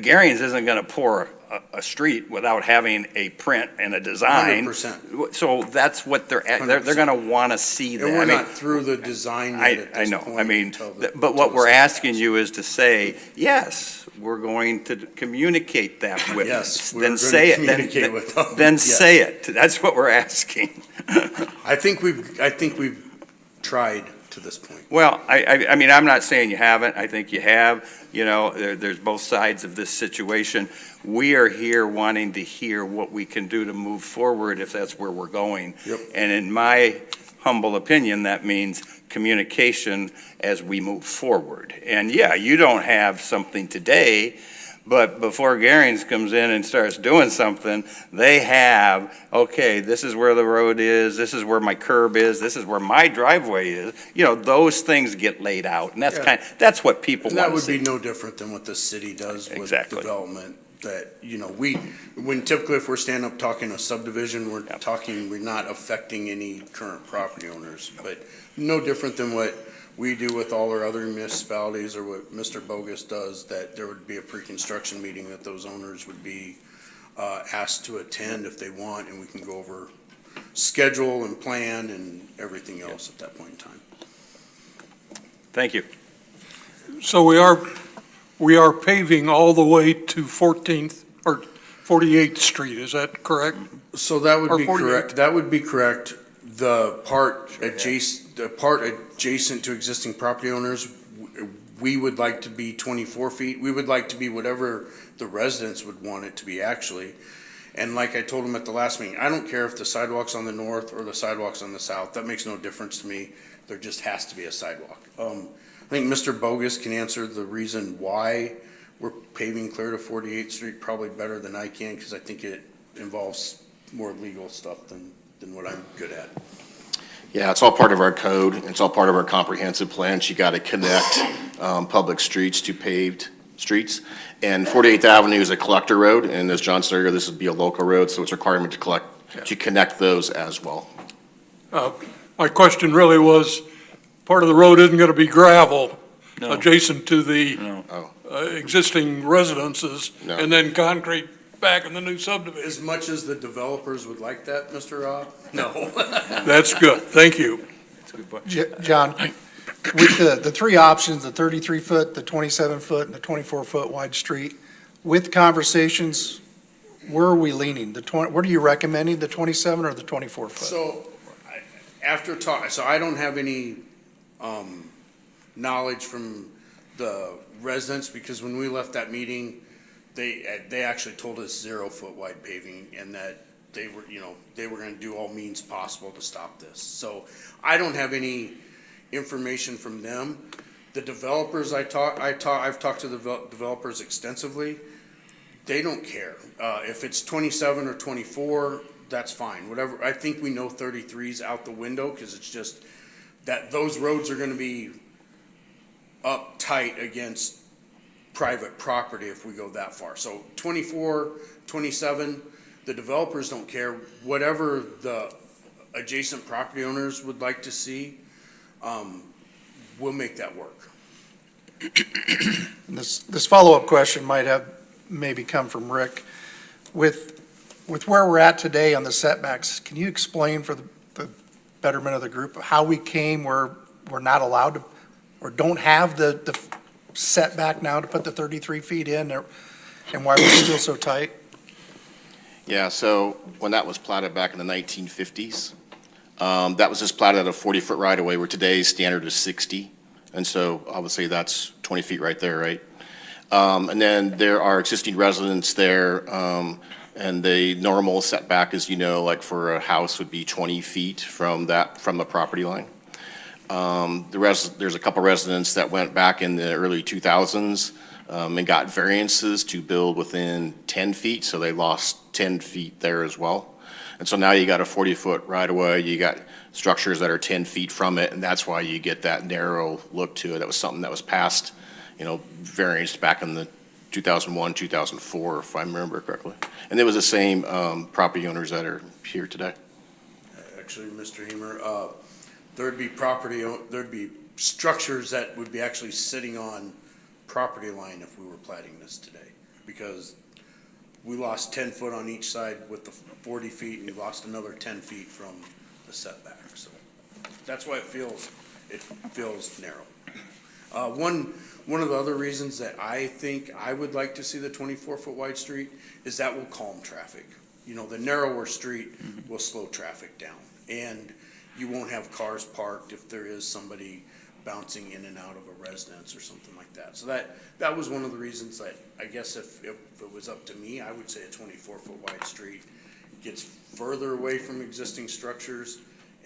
[SPEAKER 1] Gary's isn't gonna pour a street without having a print and a design.
[SPEAKER 15] 100%.
[SPEAKER 1] So that's what they're gonna wanna see that.
[SPEAKER 15] And we're
[SPEAKER 1] I mean,
[SPEAKER 15] not through the design yet at
[SPEAKER 1] I
[SPEAKER 15] this
[SPEAKER 1] know,
[SPEAKER 15] point.
[SPEAKER 1] but what we're asking you is to say, yes, we're going to communicate that with.
[SPEAKER 15] Yes, we're
[SPEAKER 1] Then
[SPEAKER 15] gonna
[SPEAKER 1] say it.
[SPEAKER 15] communicate with them.
[SPEAKER 1] Then
[SPEAKER 15] Yes.
[SPEAKER 1] say it. That's what we're asking.
[SPEAKER 15] I think we've tried to this point.
[SPEAKER 1] Well, I mean, I'm not saying you haven't. I think you have. There's both sides of this situation. We are here wanting to hear what we can do to move forward if that's where we're going.
[SPEAKER 15] Yep.
[SPEAKER 1] And in my humble opinion, that means communication as we move forward. And yeah, you don't have something today, but before Gary's comes in and starts doing something, they have, okay, this is where the road is, this is where my curb is, this is where my driveway is. Those things get laid out, and that's what people
[SPEAKER 15] And
[SPEAKER 1] want
[SPEAKER 15] that
[SPEAKER 1] to
[SPEAKER 15] would
[SPEAKER 1] see.
[SPEAKER 15] be no different than what the city does with
[SPEAKER 1] Exactly.
[SPEAKER 15] development. That, when typically if we're standing up talking a subdivision, we're not affecting any current property owners. But no different than what we do with all our other municipalities or what Mr. Bogus does, that there would be a pre-construction meeting that those owners would be asked to attend if they want, and we can go over schedule and plan and everything else at that point in time.
[SPEAKER 1] Thank you.
[SPEAKER 12] So we are paving all the way to 14th or 48th Street, is that correct?
[SPEAKER 15] So that would
[SPEAKER 12] Or
[SPEAKER 15] be
[SPEAKER 12] 48.
[SPEAKER 15] correct. That would be correct. The part adjacent to existing property owners, we would like to be 24 feet. We would like to be whatever the residents would want it to be, actually. And like I told them at the last meeting, I don't care if the sidewalk's on the north or the sidewalk's on the south. That makes no difference to me. There just has to be a sidewalk. I think Mr. Bogus can answer the reason why we're paving clear to 48th Street probably better than I can, because I think it involves more legal stuff than what I'm good at.
[SPEAKER 14] Yeah, it's all part of our code. It's all part of our comprehensive plans. You got to connect public streets to paved streets. And 48th Avenue is a collector road, and as John said earlier, this would be a local road, so it's a requirement to connect those as well.
[SPEAKER 12] My question really was, part of the road isn't going to be gravel
[SPEAKER 1] No.
[SPEAKER 12] adjacent to the
[SPEAKER 1] No.
[SPEAKER 12] existing residences,
[SPEAKER 14] No.
[SPEAKER 12] and then concrete back in the new subdivision.
[SPEAKER 15] As much as the developers would like that, Mr. Rob, no.
[SPEAKER 12] That's good, thank you.
[SPEAKER 1] That's a good point.
[SPEAKER 3] John, with the three options, the 33-foot, the 27-foot, and the 24-foot wide street, with conversations where are we leaning? What are you recommending, the 27 or the 24 foot?
[SPEAKER 15] So, after so I don't have any, knowledge from the residents, because when we left that meeting, they actually told us 0 foot wide paving, and that they were gonna do all means possible to stop this. So I don't have any information from them. The developers I've talked to the developers extensively. They don't care. If it's 27 or 24, that's fine. Whatever. I think we know 33's out the window, because it's just that those roads are gonna be up tight against private property if we go that far. So 24, 27, the developers don't care. Whatever the adjacent property owners would like to see, we'll make that work.
[SPEAKER 3] This follow-up question might have maybe come from Rick. With where we're at today on the setbacks, can you explain for the betterment of the group how we came where we're not allowed to, or don't have the setback now to put the 33 feet in, and why we're still so tight?
[SPEAKER 14] Yeah, so when that was platted back in the 1950s, that was just platted at a 40-foot right-of-way, where today's standard is 60. And so I would say that's 20 feet right there, right? And then there are existing residents there, and the normal setback, as you know, like for a house, would be 20 feet from the property line. There's a couple residents that went back in the early 2000s and got variances to build within 10 feet, so they lost 10 feet there as well. And so now you got a 40-foot right-of-way, you got structures that are 10 feet from it, and that's why you get that narrow look to it. That was something that was passed, variance back in the 2001, 2004, if I remember correctly. And it was the same property owners that are here today.
[SPEAKER 15] Actually, Mr. Hemer, there'd be structures that would be actually sitting on property line if we were platting this today, because we lost 10 foot on each side with the 40 feet, and we lost another 10 feet from the setback. So that's why it feels narrow. One of the other reasons that I think I would like to see the 24-foot wide street is that will calm traffic. The narrower street will slow traffic down, and you won't have cars parked if there is somebody bouncing in and out of a residence or something like that. So that was one of the reasons that I guess if it was up to me, I would say a 24-foot wide street gets further away from existing structures,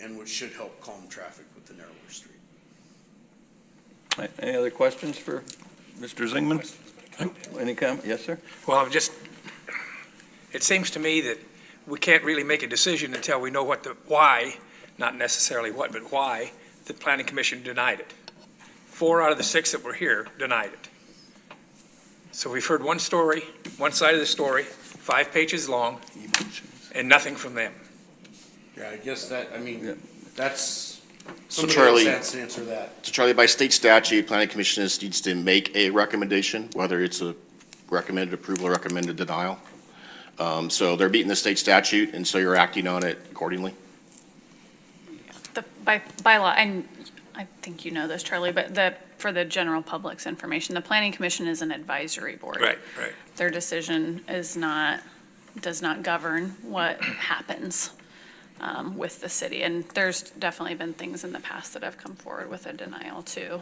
[SPEAKER 15] and which should help calm traffic with the narrower street.
[SPEAKER 1] Any other questions for Mr. Zingman? Any comment? Yes, sir?
[SPEAKER 17] Well, it seems to me that we can't really make a decision until we know why, not necessarily what, but why the Planning Commission denied it. 4 out of the 6 that were here denied it. So we've heard one story, one side of the story, 5 pages long, and nothing from them.
[SPEAKER 15] Yeah, I guess that's
[SPEAKER 14] So
[SPEAKER 15] somebody else has to answer that.
[SPEAKER 14] So Charlie, by state statute, planning commission needs to make a recommendation, whether it's a recommended approval or recommended denial. So they're beating the state statute, and so you're acting on it accordingly.
[SPEAKER 5] By law, and I think you know this, Charlie, but for the general public's information, the Planning Commission is an advisory board.
[SPEAKER 17] Right.
[SPEAKER 5] Their decision does not govern what happens with the city. And there's definitely been things in the past that have come forward with a denial too,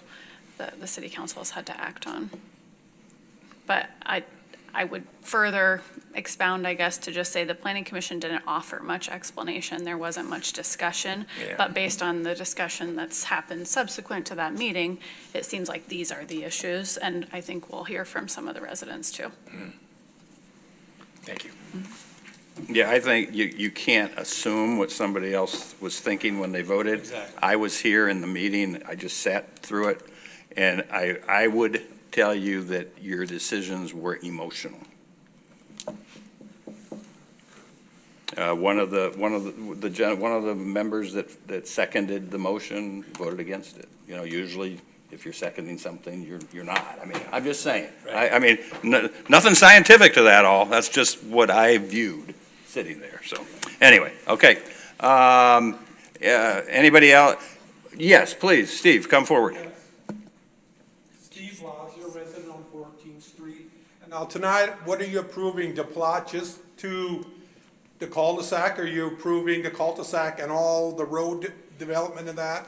[SPEAKER 5] that the city council has had to act on. But I would further expound, I guess, to just say the Planning Commission didn't offer much explanation. There wasn't much discussion.
[SPEAKER 17] Yeah.
[SPEAKER 5] But based on the discussion that's happened subsequent to that meeting, it seems like these are the issues. And I think we'll hear from some of the residents too.
[SPEAKER 17] Thank you.
[SPEAKER 1] Yeah, I think you can't assume what somebody else was thinking when they voted.
[SPEAKER 17] Exactly.
[SPEAKER 1] I was here in the meeting, I just sat through it, and I would tell you that your decisions were emotional. One of the members that seconded the motion voted against it. Usually if you're seconding something, you're not. I mean, I'm just saying.
[SPEAKER 17] Right.
[SPEAKER 1] Nothing scientific to that all. That's just what I viewed sitting there. So anyway, okay. Anybody else? Yes, please, Steve, come forward.
[SPEAKER 18] Steve Lazio, resident on 14th Street. And now tonight, what are you approving? The plot just to the cul-de-sac? Are you approving the cul-de-sac and all the road development in that?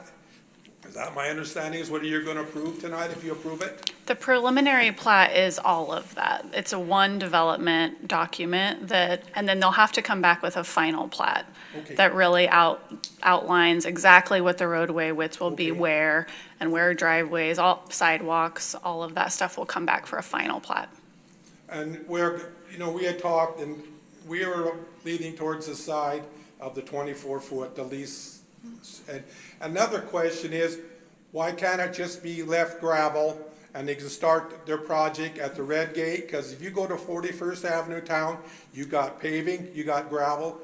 [SPEAKER 18] Is that my understanding, is what you're gonna approve tonight if you approve it?
[SPEAKER 5] The preliminary plat is all of that. It's a one development document that, and then they'll have to come back with a final plat
[SPEAKER 18] Okay.
[SPEAKER 5] that really outlines exactly what the roadway widths will be where, and where driveways, all sidewalks, all of that stuff will come back for a final plat.
[SPEAKER 18] And where, we had talked, and we were leaning towards the side of the 24-foot, the lease. And another question is, why can't it just be left gravel and they can start their project at the red gate? Because if you go to 41st Avenue town, you got paving, you got gravel,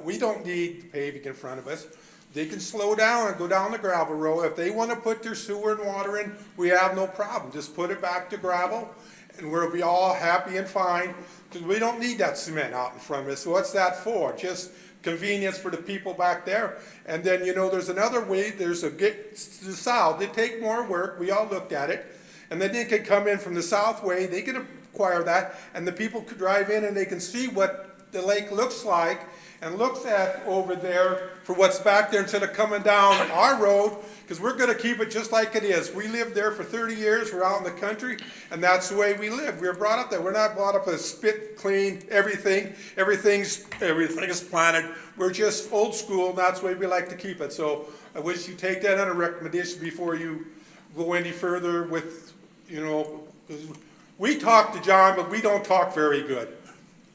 [SPEAKER 18] we don't need paving in front of us. They can slow down and go down the gravel road. If they want to put their sewer and water in, we have no problem. Just put it back to gravel and we'll be all happy and fine, because we don't need that cement out in front of us. So what's that for? Just convenience for the people back there. And then, there's another way, there's the south, they take more work, we all looked at it, and then they could come in from the south way, they could acquire that, and the people could drive in and they can see what the lake looks like, and looks at over there for what's back there instead of coming down our road, because we're gonna keep it just like it is. We lived there for 30 years, we're out in the country, and that's the way we live. We were brought up there. We're not brought up as spit clean, everything's planted. We're just old school, and that's the way we like to keep it. So I wish you take that under recommendation before you go any further with, we talk to John, but we don't talk very good.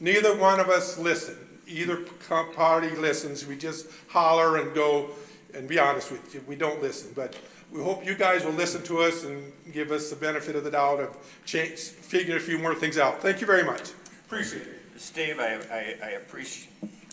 [SPEAKER 18] Neither one of us listen. Either party listens. We just holler and go, and be honest with you, we don't listen. But we hope you guys will listen to us and give us the benefit of the doubt of figuring a few more things out. Thank you very much. Appreciate it.
[SPEAKER 1] Steve,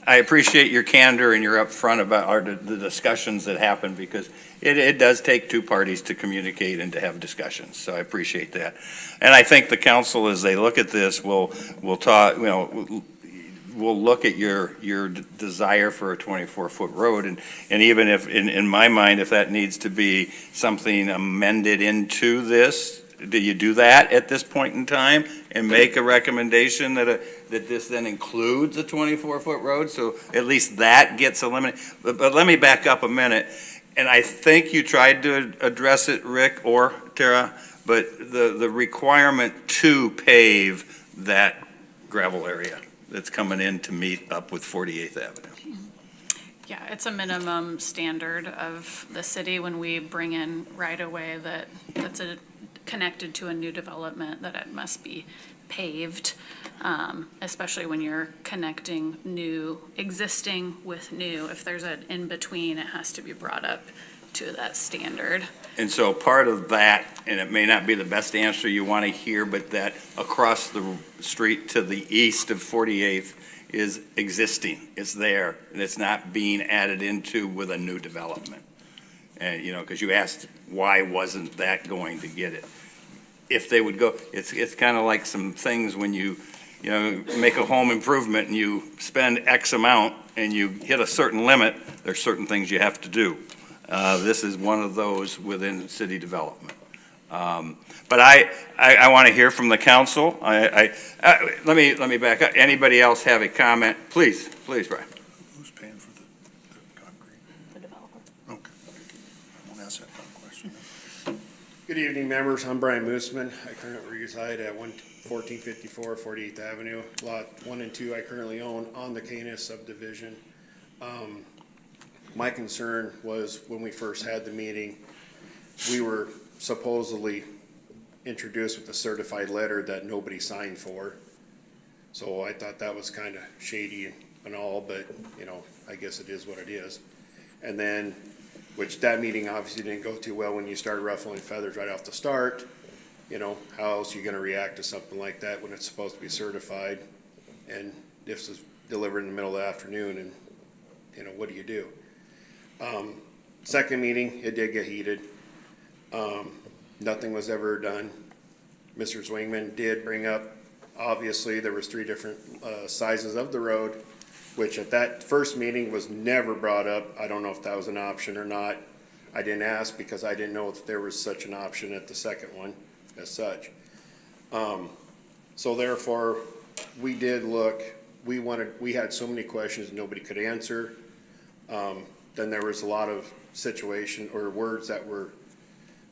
[SPEAKER 1] I appreciate your candor and your upfront about the discussions that happen, because it does take two parties to communicate and to have discussions. So I appreciate that. And I think the council, as they look at this, will talk, we'll look at your desire for a 24-foot road, and even if, in my mind, if that needs to be something amended into this, do you do that at this point in time and make a recommendation that this then includes a 24-foot road, so at least that gets eliminated? But let me back up a minute, and I think you tried to address it, Rick or Tara, but the requirement to pave that gravel area that's coming in to meet up with 48th Avenue.
[SPEAKER 5] Yeah, it's a minimum standard of the city when we bring in right-of-way that's connected to a new development, that it must be paved, especially when you're connecting existing with new. If there's an in-between, it has to be brought up to that standard.
[SPEAKER 1] And so part of that, and it may not be the best answer you want to hear, but that across the street to the east of 48th is existing. It's there, and it's not being added into with a new development. And, because you asked, why wasn't that going to get it? If they would go, it's kind of like some things when you make a home improvement and you spend X amount and you hit a certain limit, there's certain things you have to do. This is one of those within city development. But I want to hear from the council. Let me back up. Anybody else have a comment? Please, Brian.
[SPEAKER 13] Who's paying for the concrete?
[SPEAKER 5] The developer.
[SPEAKER 13] Okay. I won't ask that question.
[SPEAKER 19] Good evening, members. I'm Brian Mooseman. I currently reside at 1454 48th Avenue. Lot 1 and 2 I currently own on the KNS subdivision. My concern was when we first had the meeting, we were supposedly introduced with a certified letter that nobody signed for. So I thought that was kind of shady and all, but I guess it is what it is. And then, which that meeting obviously didn't go too well when you started ruffling feathers right off the start. How else are you going to react to something like that when it's supposed to be certified? And this is delivered in the middle of the afternoon, and what do you do? Second meeting, it did get heated. Nothing was ever done. Mr. Zwingman did bring up, obviously, there was 3 different sizes of the road, which at that first meeting was never brought up. I don't know if that was an option or not. I didn't ask because I didn't know if there was such an option at the second one as such. So therefore, we did look we had so many questions nobody could answer. Then there was a lot of situation or words that were,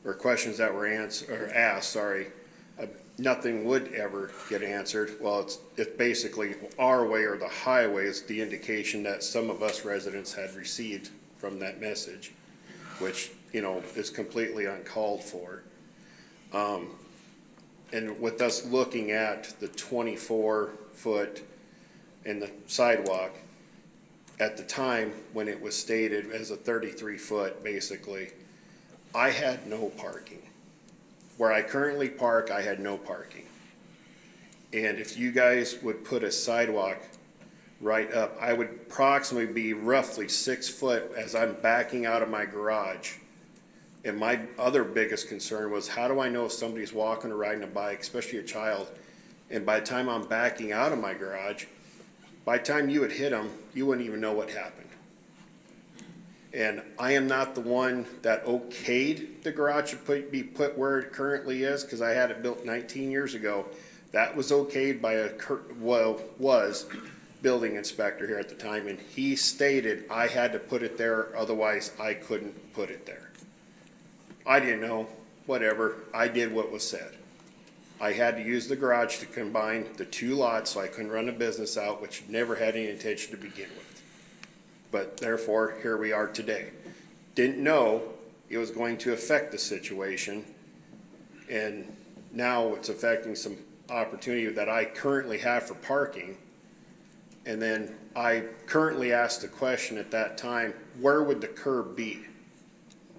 [SPEAKER 19] or questions that were asked, sorry. Nothing would ever get answered. Well, it's basically our way or the highway is the indication that some of us residents had received from that message, which, you know, is completely uncalled for. And with us looking at the 24-foot in the sidewalk, at the time when it was stated as a 33-foot, basically, I had no parking. Where I currently park, I had no parking. And if you guys would put a sidewalk right up, I would approximately be roughly 6 foot as I'm backing out of my garage. And my other biggest concern was, how do I know if somebody's walking or riding a bike, especially a child? And by the time I'm backing out of my garage, by the time you would hit them, you wouldn't even know what happened. And I am not the one that okayed the garage to be put where it currently is, because I had it built 19 years ago. That was okayed by was building inspector here at the time, and he stated I had to put it there, otherwise I couldn't put it there. I didn't know, whatever, I did what was said. I had to use the garage to combine the two lots, so I couldn't run a business out, which never had any intention to begin with. But therefore, here we are today. Didn't know it was going to affect the situation, and now it's affecting some opportunity that I currently have for parking. And then I currently asked the question at that time, where would the curb be?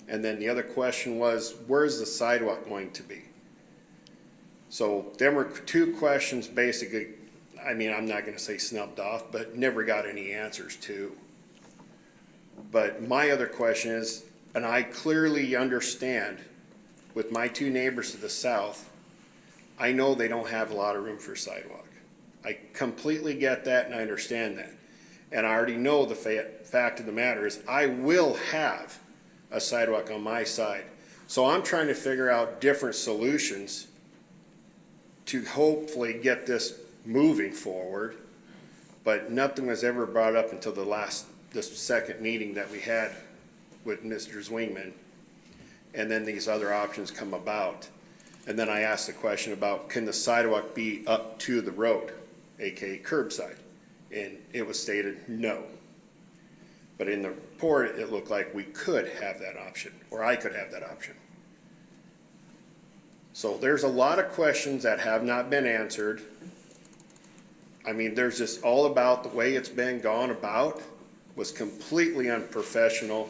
[SPEAKER 19] And then the other question was, where's the sidewalk going to be? So there were two questions basically, I mean, I'm not gonna say snubbed off, but never got any answers to. But my other question is, and I clearly understand with my two neighbors to the south, I know they don't have a lot of room for sidewalk. I completely get that and I understand that. And I already know the fact of the matter is I will have a sidewalk on my side. So I'm trying to figure out different solutions to hopefully get this moving forward. But nothing was ever brought up until this second meeting that we had with Mr. Zwingman. And then these other options come about. And then I asked the question about, can the sidewalk be up to the road, aka curbside? And it was stated no. But in the report, it looked like we could have that option, or I could have that option. So there's a lot of questions that have not been answered. I mean, there's just all about the way it's been gone about was completely unprofessional,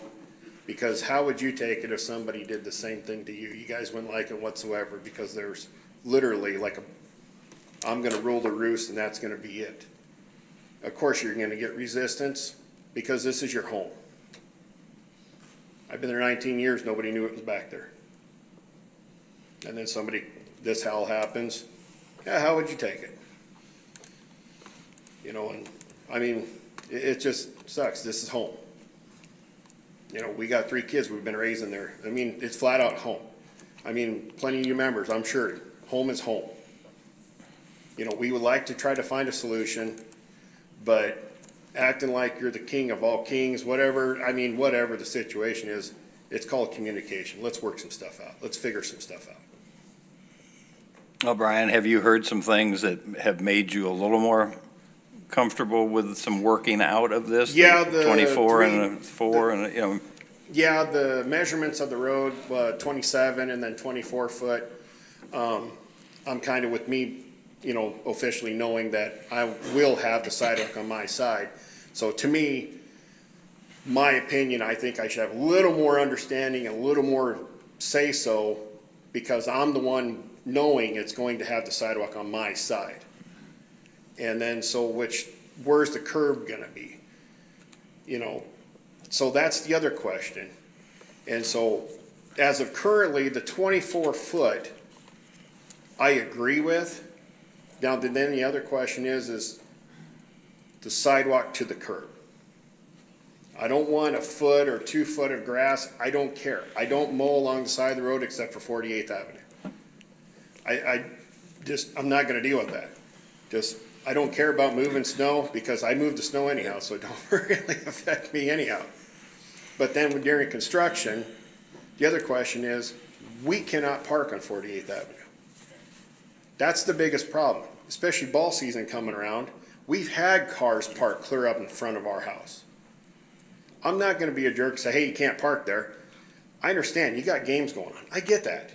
[SPEAKER 19] because how would you take it if somebody did the same thing to you? You guys wouldn't like it whatsoever, because there's literally like I'm gonna rule the roost and that's gonna be it. Of course you're gonna get resistance, because this is your home. I've been there 19 years, nobody knew it was back there. And then this hell happens, yeah, how would you take it? You know, and I mean, it just sucks. This is home. You know, we got 3 kids we've been raising there. I mean, it's flat out home. I mean, plenty of you members, I'm sure, home is home. You know, we would like to try to find a solution, but acting like you're the king of all kings, whatever, I mean, whatever the situation is, it's called communication. Let's work some stuff out. Let's figure some stuff out.
[SPEAKER 1] Well, Brian, have you heard some things that have made you a little more comfortable with some working out of this?
[SPEAKER 19] Yeah,
[SPEAKER 1] the 24 and the 4 and, you know.
[SPEAKER 19] Yeah, the measurements of the road, 27 and then 24 foot. I'm kind of with me, you know, officially knowing that I will have the sidewalk on my side. So to me, my opinion, I think I should have a little more understanding and a little more say so, because I'm the one knowing it's going to have the sidewalk on my side. And then where's the curb gonna be? You know, so that's the other question. And so as of currently, the 24 foot, I agree with. Now, then the other question is the sidewalk to the curb. I don't want a foot or 2 foot of grass. I don't care. I don't mow along the side of the road except for 48th Avenue. I'm not gonna deal with that. Just I don't care about moving snow because I move the snow anyhow, so it don't really affect me anyhow. But then during construction, the other question is, we cannot park on 48th Avenue. That's the biggest problem, especially ball season coming around. We've had cars parked clear up in front of our house. I'm not gonna be a jerk and say, hey, you can't park there. I understand, you got games going on. I get that.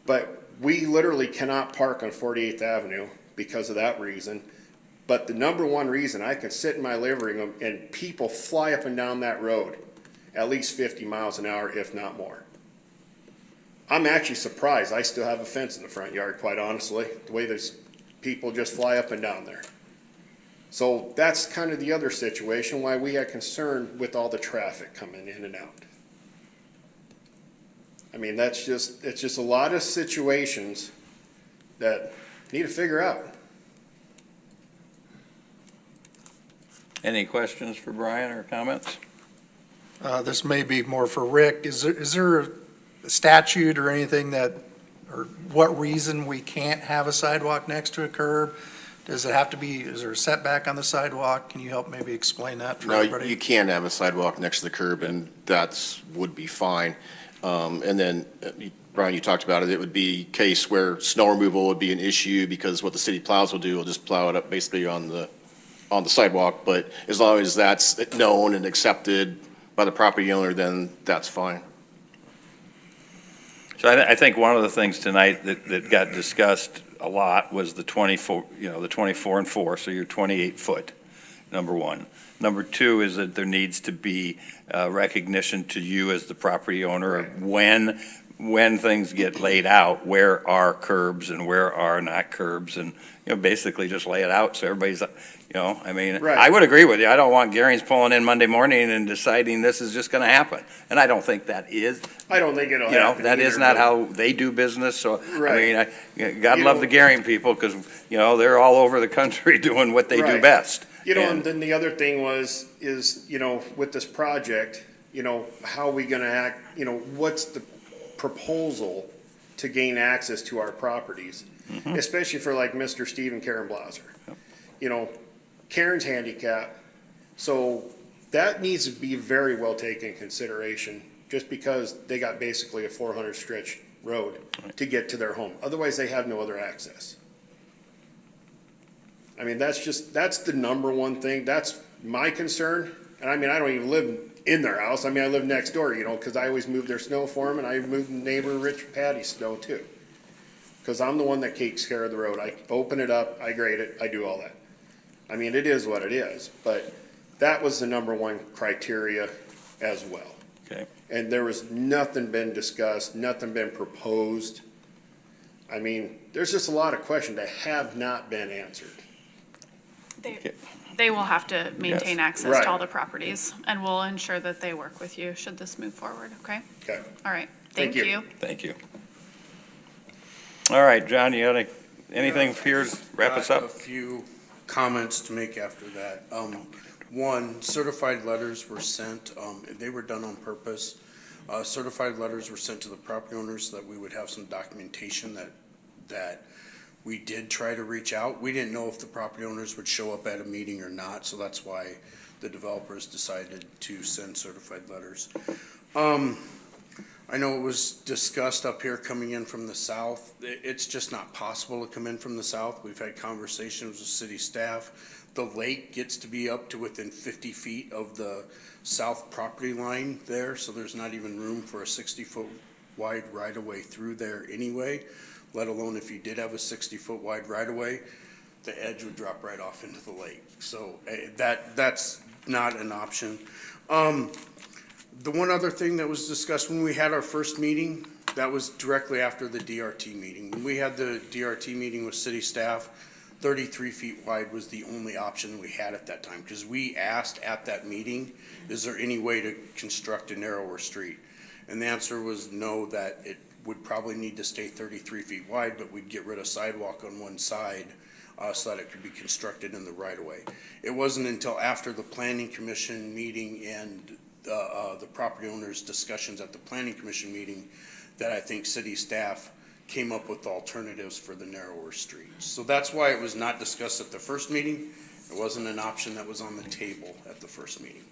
[SPEAKER 19] But we literally cannot park on 48th Avenue because of that reason. But the number one reason, I can sit in my living room and people fly up and down that road at least 50 miles an hour, if not more. I'm actually surprised I still have a fence in the front yard, quite honestly, the way there's people just fly up and down there. So that's kind of the other situation why we had concern with all the traffic coming in and out. I mean, it's just a lot of situations that need to figure out.
[SPEAKER 1] Any questions for Brian or comments?
[SPEAKER 3] This may be more for Rick. Is there a statute or anything that, or what reason we can't have a sidewalk next to a curb? Does it have to be, is there a setback on the sidewalk? Can you help maybe explain that for
[SPEAKER 14] No,
[SPEAKER 3] everybody?
[SPEAKER 14] you can have a sidewalk next to the curb, and would be fine. And then, Brian, you talked about it, it would be a case where snow removal would be an issue, because what the city plows will do, will just plow it up basically on the sidewalk, but as long as that's known and accepted by the property owner, then that's fine.
[SPEAKER 1] So I think one of the things tonight that got discussed a lot was the 24, the 24 and 4, so you're 28 foot, number one. Number two is that there needs to be recognition to you as the property owner of when things get laid out, where are curbs and where are not curbs, and, basically just lay it out so everybody's,
[SPEAKER 19] Right.
[SPEAKER 1] I would agree with you. I don't want Gary's pulling in Monday morning and deciding this is just gonna happen. And I don't think that is.
[SPEAKER 19] I don't think it'll happen
[SPEAKER 1] That is
[SPEAKER 19] either,
[SPEAKER 1] not
[SPEAKER 19] but-
[SPEAKER 1] how they do business, so,
[SPEAKER 19] Right.
[SPEAKER 1] God
[SPEAKER 19] You
[SPEAKER 1] love
[SPEAKER 19] know-
[SPEAKER 1] the Garing people, because, they're all over the country doing what they do
[SPEAKER 19] Right.
[SPEAKER 1] best.
[SPEAKER 19] And then the other thing is, with this project, how are we gonna act, what's the proposal to gain access to our properties?
[SPEAKER 1] Mm-hmm.
[SPEAKER 19] Especially for like Mr. Steve and Karen Blaser. Karen's handicapped, so that needs to be very well taken in consideration, just because they got basically a 400 stretch road to get to their home. Otherwise, they have no other access. I mean, that's the number one thing. That's my concern. And I mean, I don't even live in their house. I mean, I live next door, because I always move their snow for them, and I move neighbor Rich Patty's snow too. Because I'm the one that takes care of the road. I open it up, I grade it, I do all that. I mean, it is what it is, but that was the number one criteria as well.
[SPEAKER 1] Okay.
[SPEAKER 19] And there was nothing been discussed, nothing been proposed. I mean, there's just a lot of questions that have not been answered.
[SPEAKER 5] They will have to maintain access
[SPEAKER 19] Right.
[SPEAKER 5] to all the properties, and we'll ensure that they work with you should this move forward, okay?
[SPEAKER 19] Okay.
[SPEAKER 5] All right,
[SPEAKER 19] Thank
[SPEAKER 5] thank
[SPEAKER 19] you.
[SPEAKER 5] you.
[SPEAKER 1] Thank you. All right, John, you got anything here to wrap us
[SPEAKER 15] Got
[SPEAKER 1] up?
[SPEAKER 15] a few comments to make after that. One, certified letters were sent, they were done on purpose. Certified letters were sent to the property owners so that we would have some documentation that we did try to reach out. We didn't know if the property owners would show up at a meeting or not, so that's why the developers decided to send certified letters. I know it was discussed up here coming in from the south. It's just not possible to come in from the south. We've had conversations with city staff. The lake gets to be up to within 50 feet of the south property line there, so there's not even room for a 60-foot wide right-of-way through there anyway, let alone if you did have a 60-foot wide right-of-way, the edge would drop right off into the lake. So that's not an option. The one other thing that was discussed when we had our first meeting, that was directly after the DRT meeting. When we had the DRT meeting with city staff, 33 feet wide was the only option we had at that time, because we asked at that meeting, is there any way to construct a narrower street? And the answer was no, that it would probably need to stay 33 feet wide, but we'd get rid of sidewalk on one side so that it could be constructed in the right of way. It wasn't until after the planning commission meeting and the property owners' discussions at the planning commission meeting that I think city staff came up with alternatives for the narrower streets. So that's why it was not discussed at the first meeting. It wasn't an option that was on the table at the first meeting.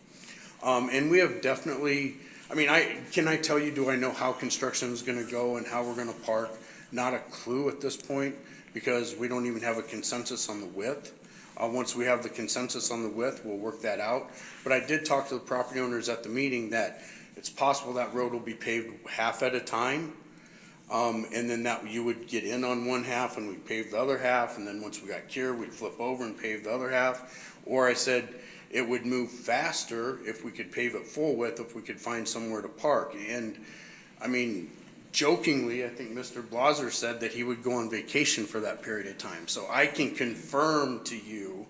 [SPEAKER 15] And we have definitely, I mean, can I tell you, do I know how construction is gonna go and how we're gonna park? Not a clue at this point, because we don't even have a consensus on the width. Once we have the consensus on the width, we'll work that out. But I did talk to the property owners at the meeting that it's possible that road will be paved half at a time. And then that you would get in on one half and we'd pave the other half. And then once we got cured, we'd flip over and pave the other half. Or I said it would move faster if we could pave it full width, if we could find somewhere to park. And I mean, jokingly, I think Mr. Blaser said that he would go on vacation for that period of time. So I can confirm to you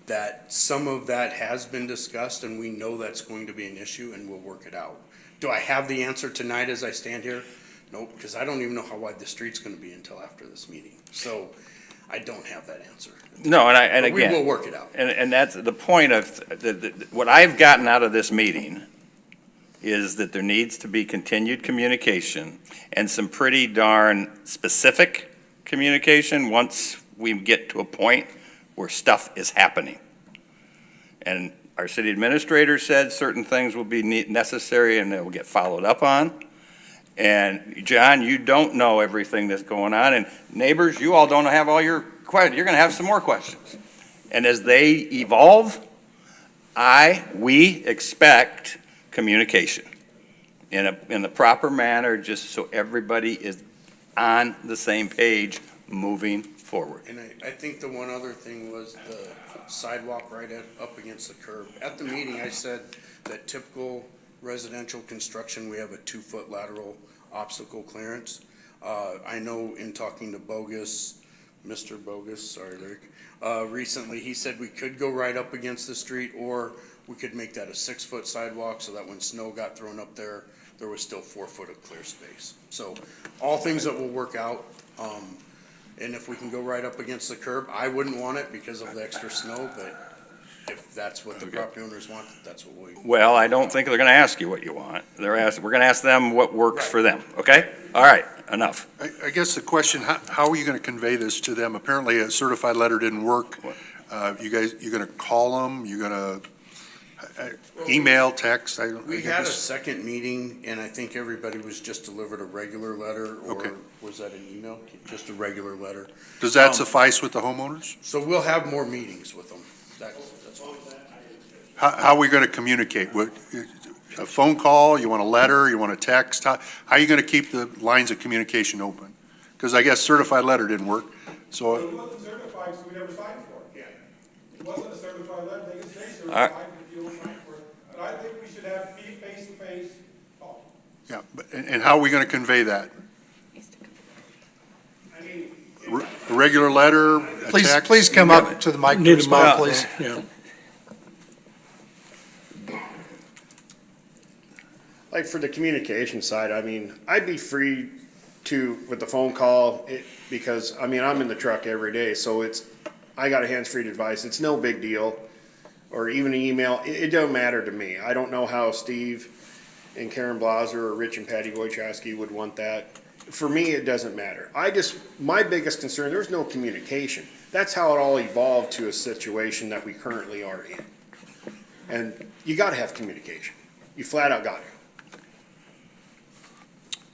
[SPEAKER 15] that some of that has been discussed and we know that's going to be an issue and we'll work it out. Do I have the answer tonight as I stand here? Nope, because I don't even know how wide the street's gonna be until after this meeting. So I don't have that answer.
[SPEAKER 1] No, and
[SPEAKER 15] But
[SPEAKER 1] again.
[SPEAKER 15] we will work it out.
[SPEAKER 1] And that's the point of, what I've gotten out of this meeting is that there needs to be continued communication and some pretty darn specific communication once we get to a point where stuff is happening. And our city administrator said certain things will be necessary and they will get followed up on. And John, you don't know everything that's going on, and neighbors, you all don't have all your questions. You're gonna have some more questions. And as they evolve, we expect communication in the proper manner, just so everybody is on the same page moving forward.
[SPEAKER 15] And I think the one other thing was the sidewalk right up against the curb. At the meeting, I said that typical residential construction, we have a 2-foot lateral obstacle clearance. I know in talking to Mr. Bogus, sorry, Rick, recently, he said we could go right up against the street, or we could make that a 6-foot sidewalk so that when snow got thrown up there, there was still 4 foot of clear space. So all things that will work out. And if we can go right up against the curb, I wouldn't want it because of the extra snow, but if that's what the property owners want, that's what we.
[SPEAKER 1] Well, I don't think they're gonna ask you what you want. We're gonna ask them what works for them, okay? All right, enough.
[SPEAKER 13] I guess the question, how are you going to convey this to them? Apparently, a certified letter didn't work. You guys, you're going to call them, you're going to email, text?
[SPEAKER 15] We had a second meeting, and I think everybody was just delivered a regular letter,
[SPEAKER 13] Okay.
[SPEAKER 15] or was that an email? Just a regular letter.
[SPEAKER 13] Does that suffice with the homeowners?
[SPEAKER 15] So we'll have more meetings with them. That's all.
[SPEAKER 13] How are we going to communicate? A phone call, you want a letter, you want a text? How are you going to keep the lines of communication open? Because I guess certified letter didn't work, so.
[SPEAKER 18] It wasn't certified, so we never signed for it. Yeah. It wasn't a certified letter, they can say
[SPEAKER 1] All right.
[SPEAKER 18] certified if you don't sign for it. But I think we should have face-to-face talk.
[SPEAKER 13] Yeah, and how are we going to convey that? A regular letter, a text?
[SPEAKER 3] Please come up to the mic to
[SPEAKER 12] Need a
[SPEAKER 3] respond,
[SPEAKER 12] mic,
[SPEAKER 3] please.
[SPEAKER 12] yeah.
[SPEAKER 19] Like for the communication side, I mean, I'd be free to, with the phone call, because, I mean, I'm in the truck every day, so I got a hands-free device, it's no big deal. Or even an email, it don't matter to me. I don't know how Steve and Karen Blaser or Rich and Patty Wojciechowski would want that. For me, it doesn't matter. My biggest concern, there's no communication. That's how it all evolved to a situation that we currently are in. And you gotta have communication. You flat out got to.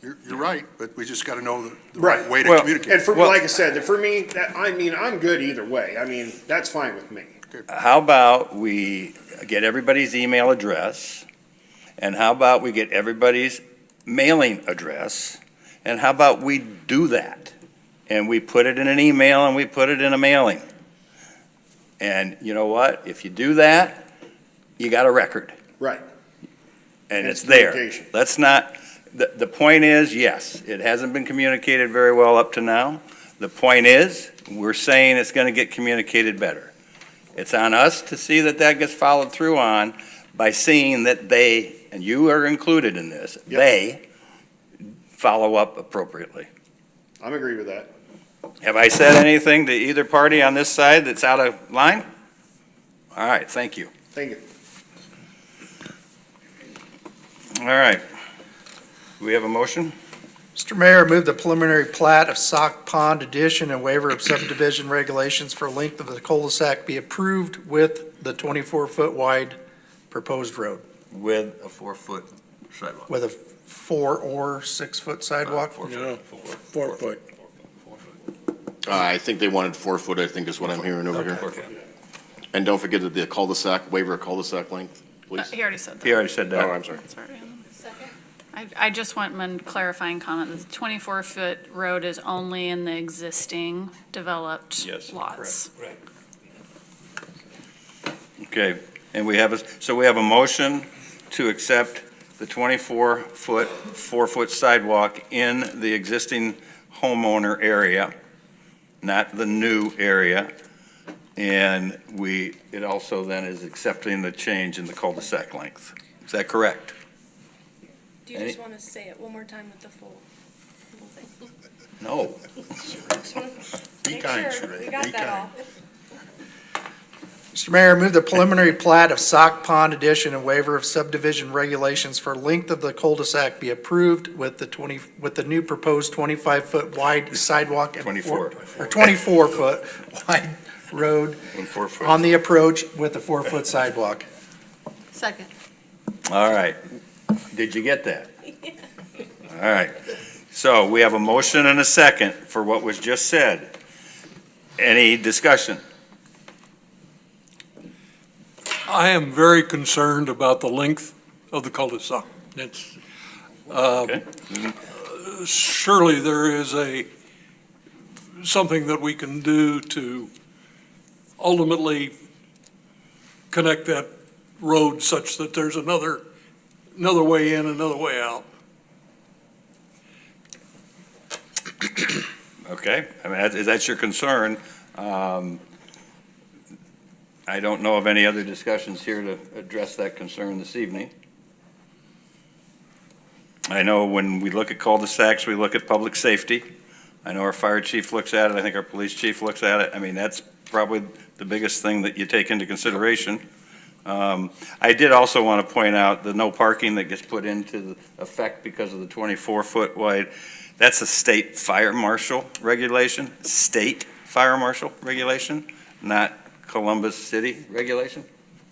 [SPEAKER 13] You're right, but we just got to know the right way to
[SPEAKER 1] Well,
[SPEAKER 13] communicate.
[SPEAKER 19] And like I said, for me, I'm good either way. I mean, that's fine with me.
[SPEAKER 1] How about we get everybody's email address, and how about we get everybody's mailing address, and how about we do that? And we put it in an email and we put it in a mailing. And you know what? If you do that, you got a record.
[SPEAKER 19] Right.
[SPEAKER 1] And it's there.
[SPEAKER 19] communication.
[SPEAKER 1] Let's not, the point is, yes, it hasn't been communicated very well up to now. The point is, we're saying it's gonna get communicated better. It's on us to see that that gets followed through on by seeing that they, and you are included in this, they follow up appropriately.
[SPEAKER 19] I'm agree with that.
[SPEAKER 1] Have I said anything to either party on this side that's out of line? All right, thank you.
[SPEAKER 19] Thank you.
[SPEAKER 1] All right. Do we have a motion?
[SPEAKER 3] Mr. Mayor, I move the preliminary plat of Sock Pond addition and waiver of subdivision regulations for length of the cul-de-sac be approved with the 24-foot wide proposed road,
[SPEAKER 1] With a 4-foot sidewalk.
[SPEAKER 3] with a 4 or 6-foot sidewalk.
[SPEAKER 1] 4
[SPEAKER 16] No,
[SPEAKER 1] foot.
[SPEAKER 16] 4 foot.
[SPEAKER 14] I think they wanted 4 foot, I think is what I'm hearing over here.
[SPEAKER 1] 4 foot.
[SPEAKER 14] And don't forget that the cul-de-sac, waiver of cul-de-sac length, please.
[SPEAKER 5] He already said that.
[SPEAKER 1] He already said that.
[SPEAKER 14] Oh, I'm sorry.
[SPEAKER 5] It's already on. I just want one clarifying comment. The 24-foot road is only in the existing developed
[SPEAKER 1] Yes,
[SPEAKER 5] lots.
[SPEAKER 1] Okay, and we have a motion to accept the 24-foot, 4-foot sidewalk in the existing homeowner area, not the new area. And it also then is accepting the change in the cul-de-sac length. Is that correct?
[SPEAKER 2] Do you just want to say it one more time with the full thing?
[SPEAKER 1] No.
[SPEAKER 2] Just wanna
[SPEAKER 13] Be
[SPEAKER 2] make
[SPEAKER 13] kind,
[SPEAKER 2] sure
[SPEAKER 13] Sheree,
[SPEAKER 2] we got
[SPEAKER 13] be
[SPEAKER 2] that all.
[SPEAKER 3] Mr. Mayor, I move the preliminary plat of Sock Pond addition and waiver of subdivision regulations for length of the cul-de-sac be approved with the new proposed 25-foot wide sidewalk and
[SPEAKER 1] 24.
[SPEAKER 3] 24-foot wide road
[SPEAKER 1] And 4 foot.
[SPEAKER 3] on the approach with a 4-foot sidewalk.
[SPEAKER 5] Second.
[SPEAKER 1] All right. Did you get that? All right. So we have a motion and a second for what was just said. Any discussion?
[SPEAKER 12] I am very concerned about the length of the cul-de-sac. It's,
[SPEAKER 1] Okay.
[SPEAKER 12] surely there is something that we can do to ultimately connect that road such that there's another way in, another way out.
[SPEAKER 1] Okay, I mean, is that your concern? I don't know of any other discussions here to address that concern this evening. I know when we look at cul-de-sacs, we look at public safety. I know our fire chief looks at it, I think our police chief looks at it. I mean, that's probably the biggest thing that you take into consideration. I did also want to point out the no parking that gets put into effect because of the 24-foot wide. That's a state fire marshal regulation, not Columbus City regulation.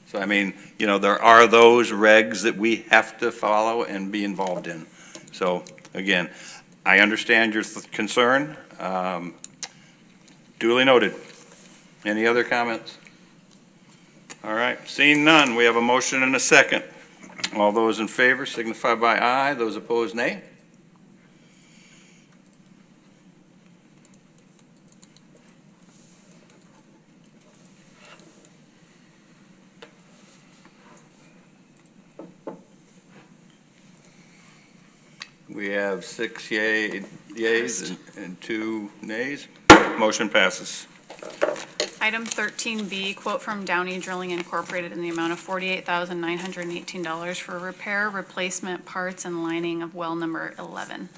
[SPEAKER 1] So I mean, there are those regs that we have to follow and be involved in. So again, I understand your concern. Duly noted. Any other comments? All right, seeing none, we have a motion and a second. All those in favor signify by aye, those opposed nay. We have 6 yeas and 2 nays. Motion passes.
[SPEAKER 5] Item 13B, quote from Downey Drilling Incorporated in the amount of $48,918 for repair, replacement parts, and lining of well number 11.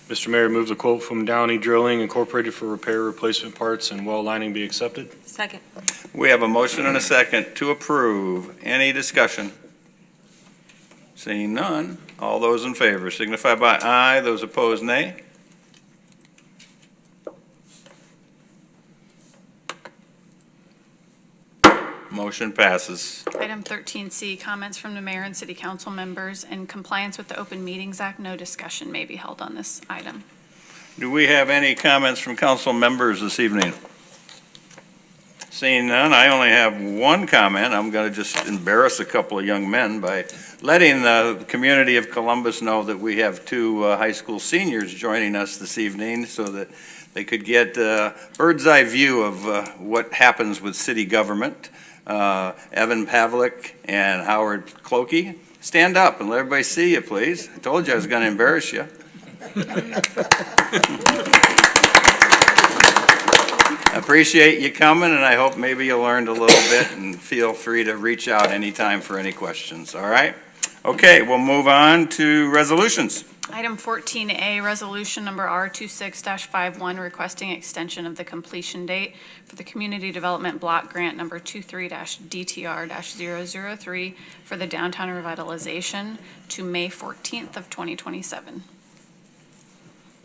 [SPEAKER 20] Mr. Mayor, move the quote from Downey Drilling Incorporated for repair, replacement parts, and well lining be accepted.
[SPEAKER 5] Second.
[SPEAKER 1] We have a motion and a second to approve. Any discussion? Seeing none, all those in favor signify by aye, those opposed nay. Motion passes.
[SPEAKER 5] Item 13C, comments from the mayor and city council members. In compliance with the Open Meetings Act, no discussion may be held on this item.
[SPEAKER 1] Do we have any comments from council members this evening? Seeing none, I only have one comment. I'm going to just embarrass a couple of young men by letting the community of Columbus know that we have 2 high school seniors joining us this evening so that they could get a bird's eye view of what happens with city government. Evan Pavlik and Howard Clokey, stand up and let everybody see you, please. I told you I was going to embarrass you. Appreciate you coming, and I hope maybe you learned a little bit, and feel free to reach out anytime for any questions, all right? Okay, we'll move on to resolutions.
[SPEAKER 5] Item 14A, resolution number R26-51, requesting extension of the completion date for the Community Development Block Grant number 23-DTR-003 for the downtown revitalization to May 14th of 2027.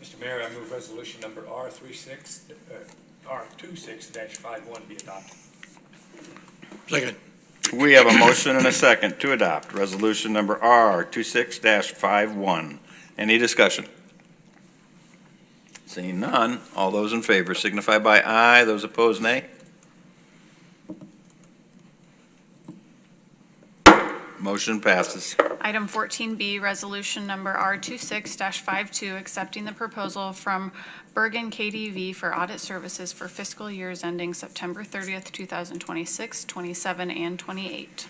[SPEAKER 17] Mr. Mayor, I move resolution number R26-51 be adopted.
[SPEAKER 12] Second.
[SPEAKER 1] We have a motion and a second to adopt resolution number R26-51. Any discussion? Seeing none, all those in favor signify by aye, those opposed nay. Motion passes.
[SPEAKER 5] Item 14B, resolution number R26-52, accepting the proposal from Bergen KDV for audit services for fiscal years ending September 30th, 2026, 27, and 28.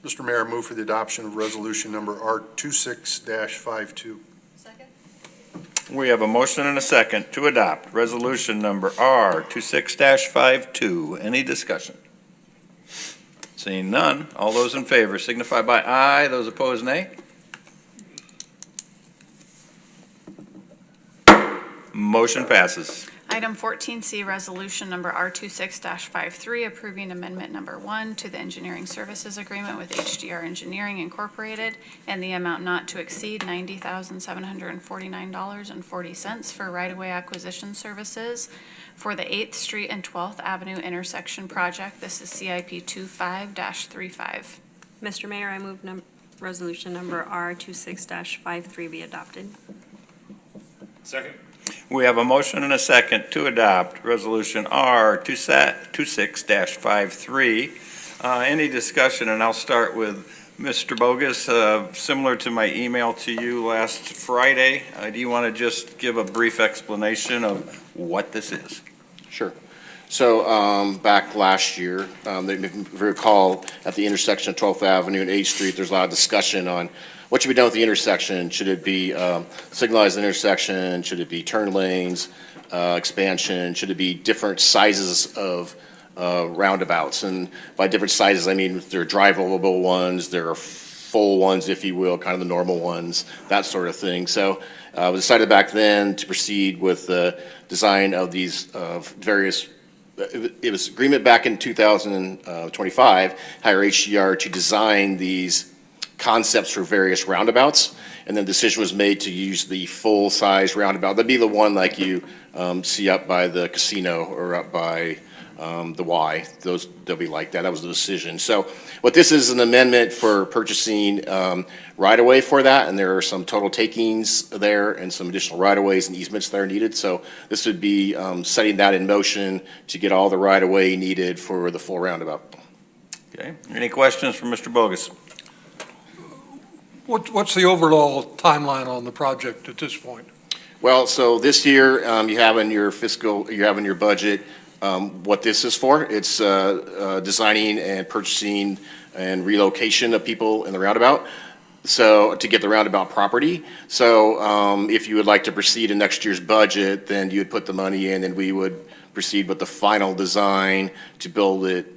[SPEAKER 13] Mr. Mayor, I move for the adoption of resolution number R26-52.
[SPEAKER 1] We have a motion and a second to adopt resolution number R26-52. Any discussion? Seeing none, all those in favor signify by aye, those opposed nay. Motion passes.
[SPEAKER 5] Item 14C, resolution number R26-53, approving amendment number 1 to the engineering services agreement with HDR Engineering Incorporated and the amount not to exceed $90,749.40 for right-of-way acquisition services for the 8th Street and 12th Avenue intersection project. This is CIP 25-35.
[SPEAKER 21] Mr. Mayor, I move resolution number R26-53 be adopted.
[SPEAKER 17] Second.
[SPEAKER 1] We have a motion and a second to adopt resolution R26-53. Any discussion, and I'll start with Mr. Bogus. Similar to my email to you last Friday, do you want to just give a brief explanation of what this is?
[SPEAKER 14] Sure. So back last year, if you recall, at the intersection of 12th Avenue and 8th Street, there's a lot of discussion on what should be done with the intersection. Should it be signalized intersection? Should it be turn lanes, expansion? Should it be different sizes of roundabouts? And by different sizes, I mean there are drivable ones, there are full ones, if you will, kind of the normal ones, that sort of thing. So we decided back then to proceed with the design of these various. It was agreement back in 2025, hire HDR to design these concepts for various roundabouts, and then the decision was made to use the full-size roundabout. That'd be the one like you see up by the casino or up by the Y. They'll be like that. That was the decision. So what this is an amendment for purchasing right-of-way for that, and there are some total takings there and some additional right-of-ways and easements that are needed. So this would be setting that in motion to get all the right-of-way needed for the full roundabout.
[SPEAKER 1] Okay. Any questions from Mr. Bogus?
[SPEAKER 12] What's the overall timeline on the project at this point?
[SPEAKER 14] Well, so this year, you have in your budget what this is for. It's designing and purchasing and relocation of people in the roundabout, so to get the roundabout property. So if you would like to proceed in next year's budget, then you would put the money in and we would proceed with the final design to build it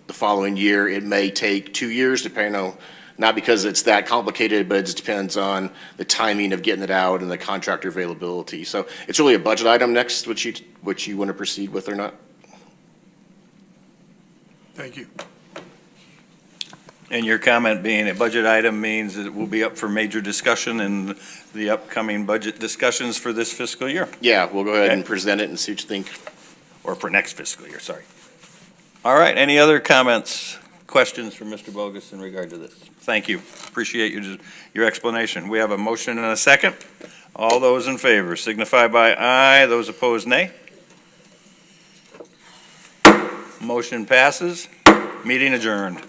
[SPEAKER 14] the following year. It may take 2 years, depending on, not because it's that complicated, but it just depends on the timing of getting it out and the contractor availability. So it's really a budget item next, which you want to proceed with or not.
[SPEAKER 12] Thank you.
[SPEAKER 1] And your comment being a budget item means that it will be up for major discussion in the upcoming budget discussions for this fiscal year?
[SPEAKER 14] Yeah, we'll go ahead and present it and see what you think.
[SPEAKER 1] Or for next fiscal year, sorry. All right, any other comments, questions from Mr. Bogus in regard to this? Thank you. Appreciate your explanation. We have a motion and a second. All those in favor signify by aye. Those opposed, nay. Motion passes. Meeting adjourned.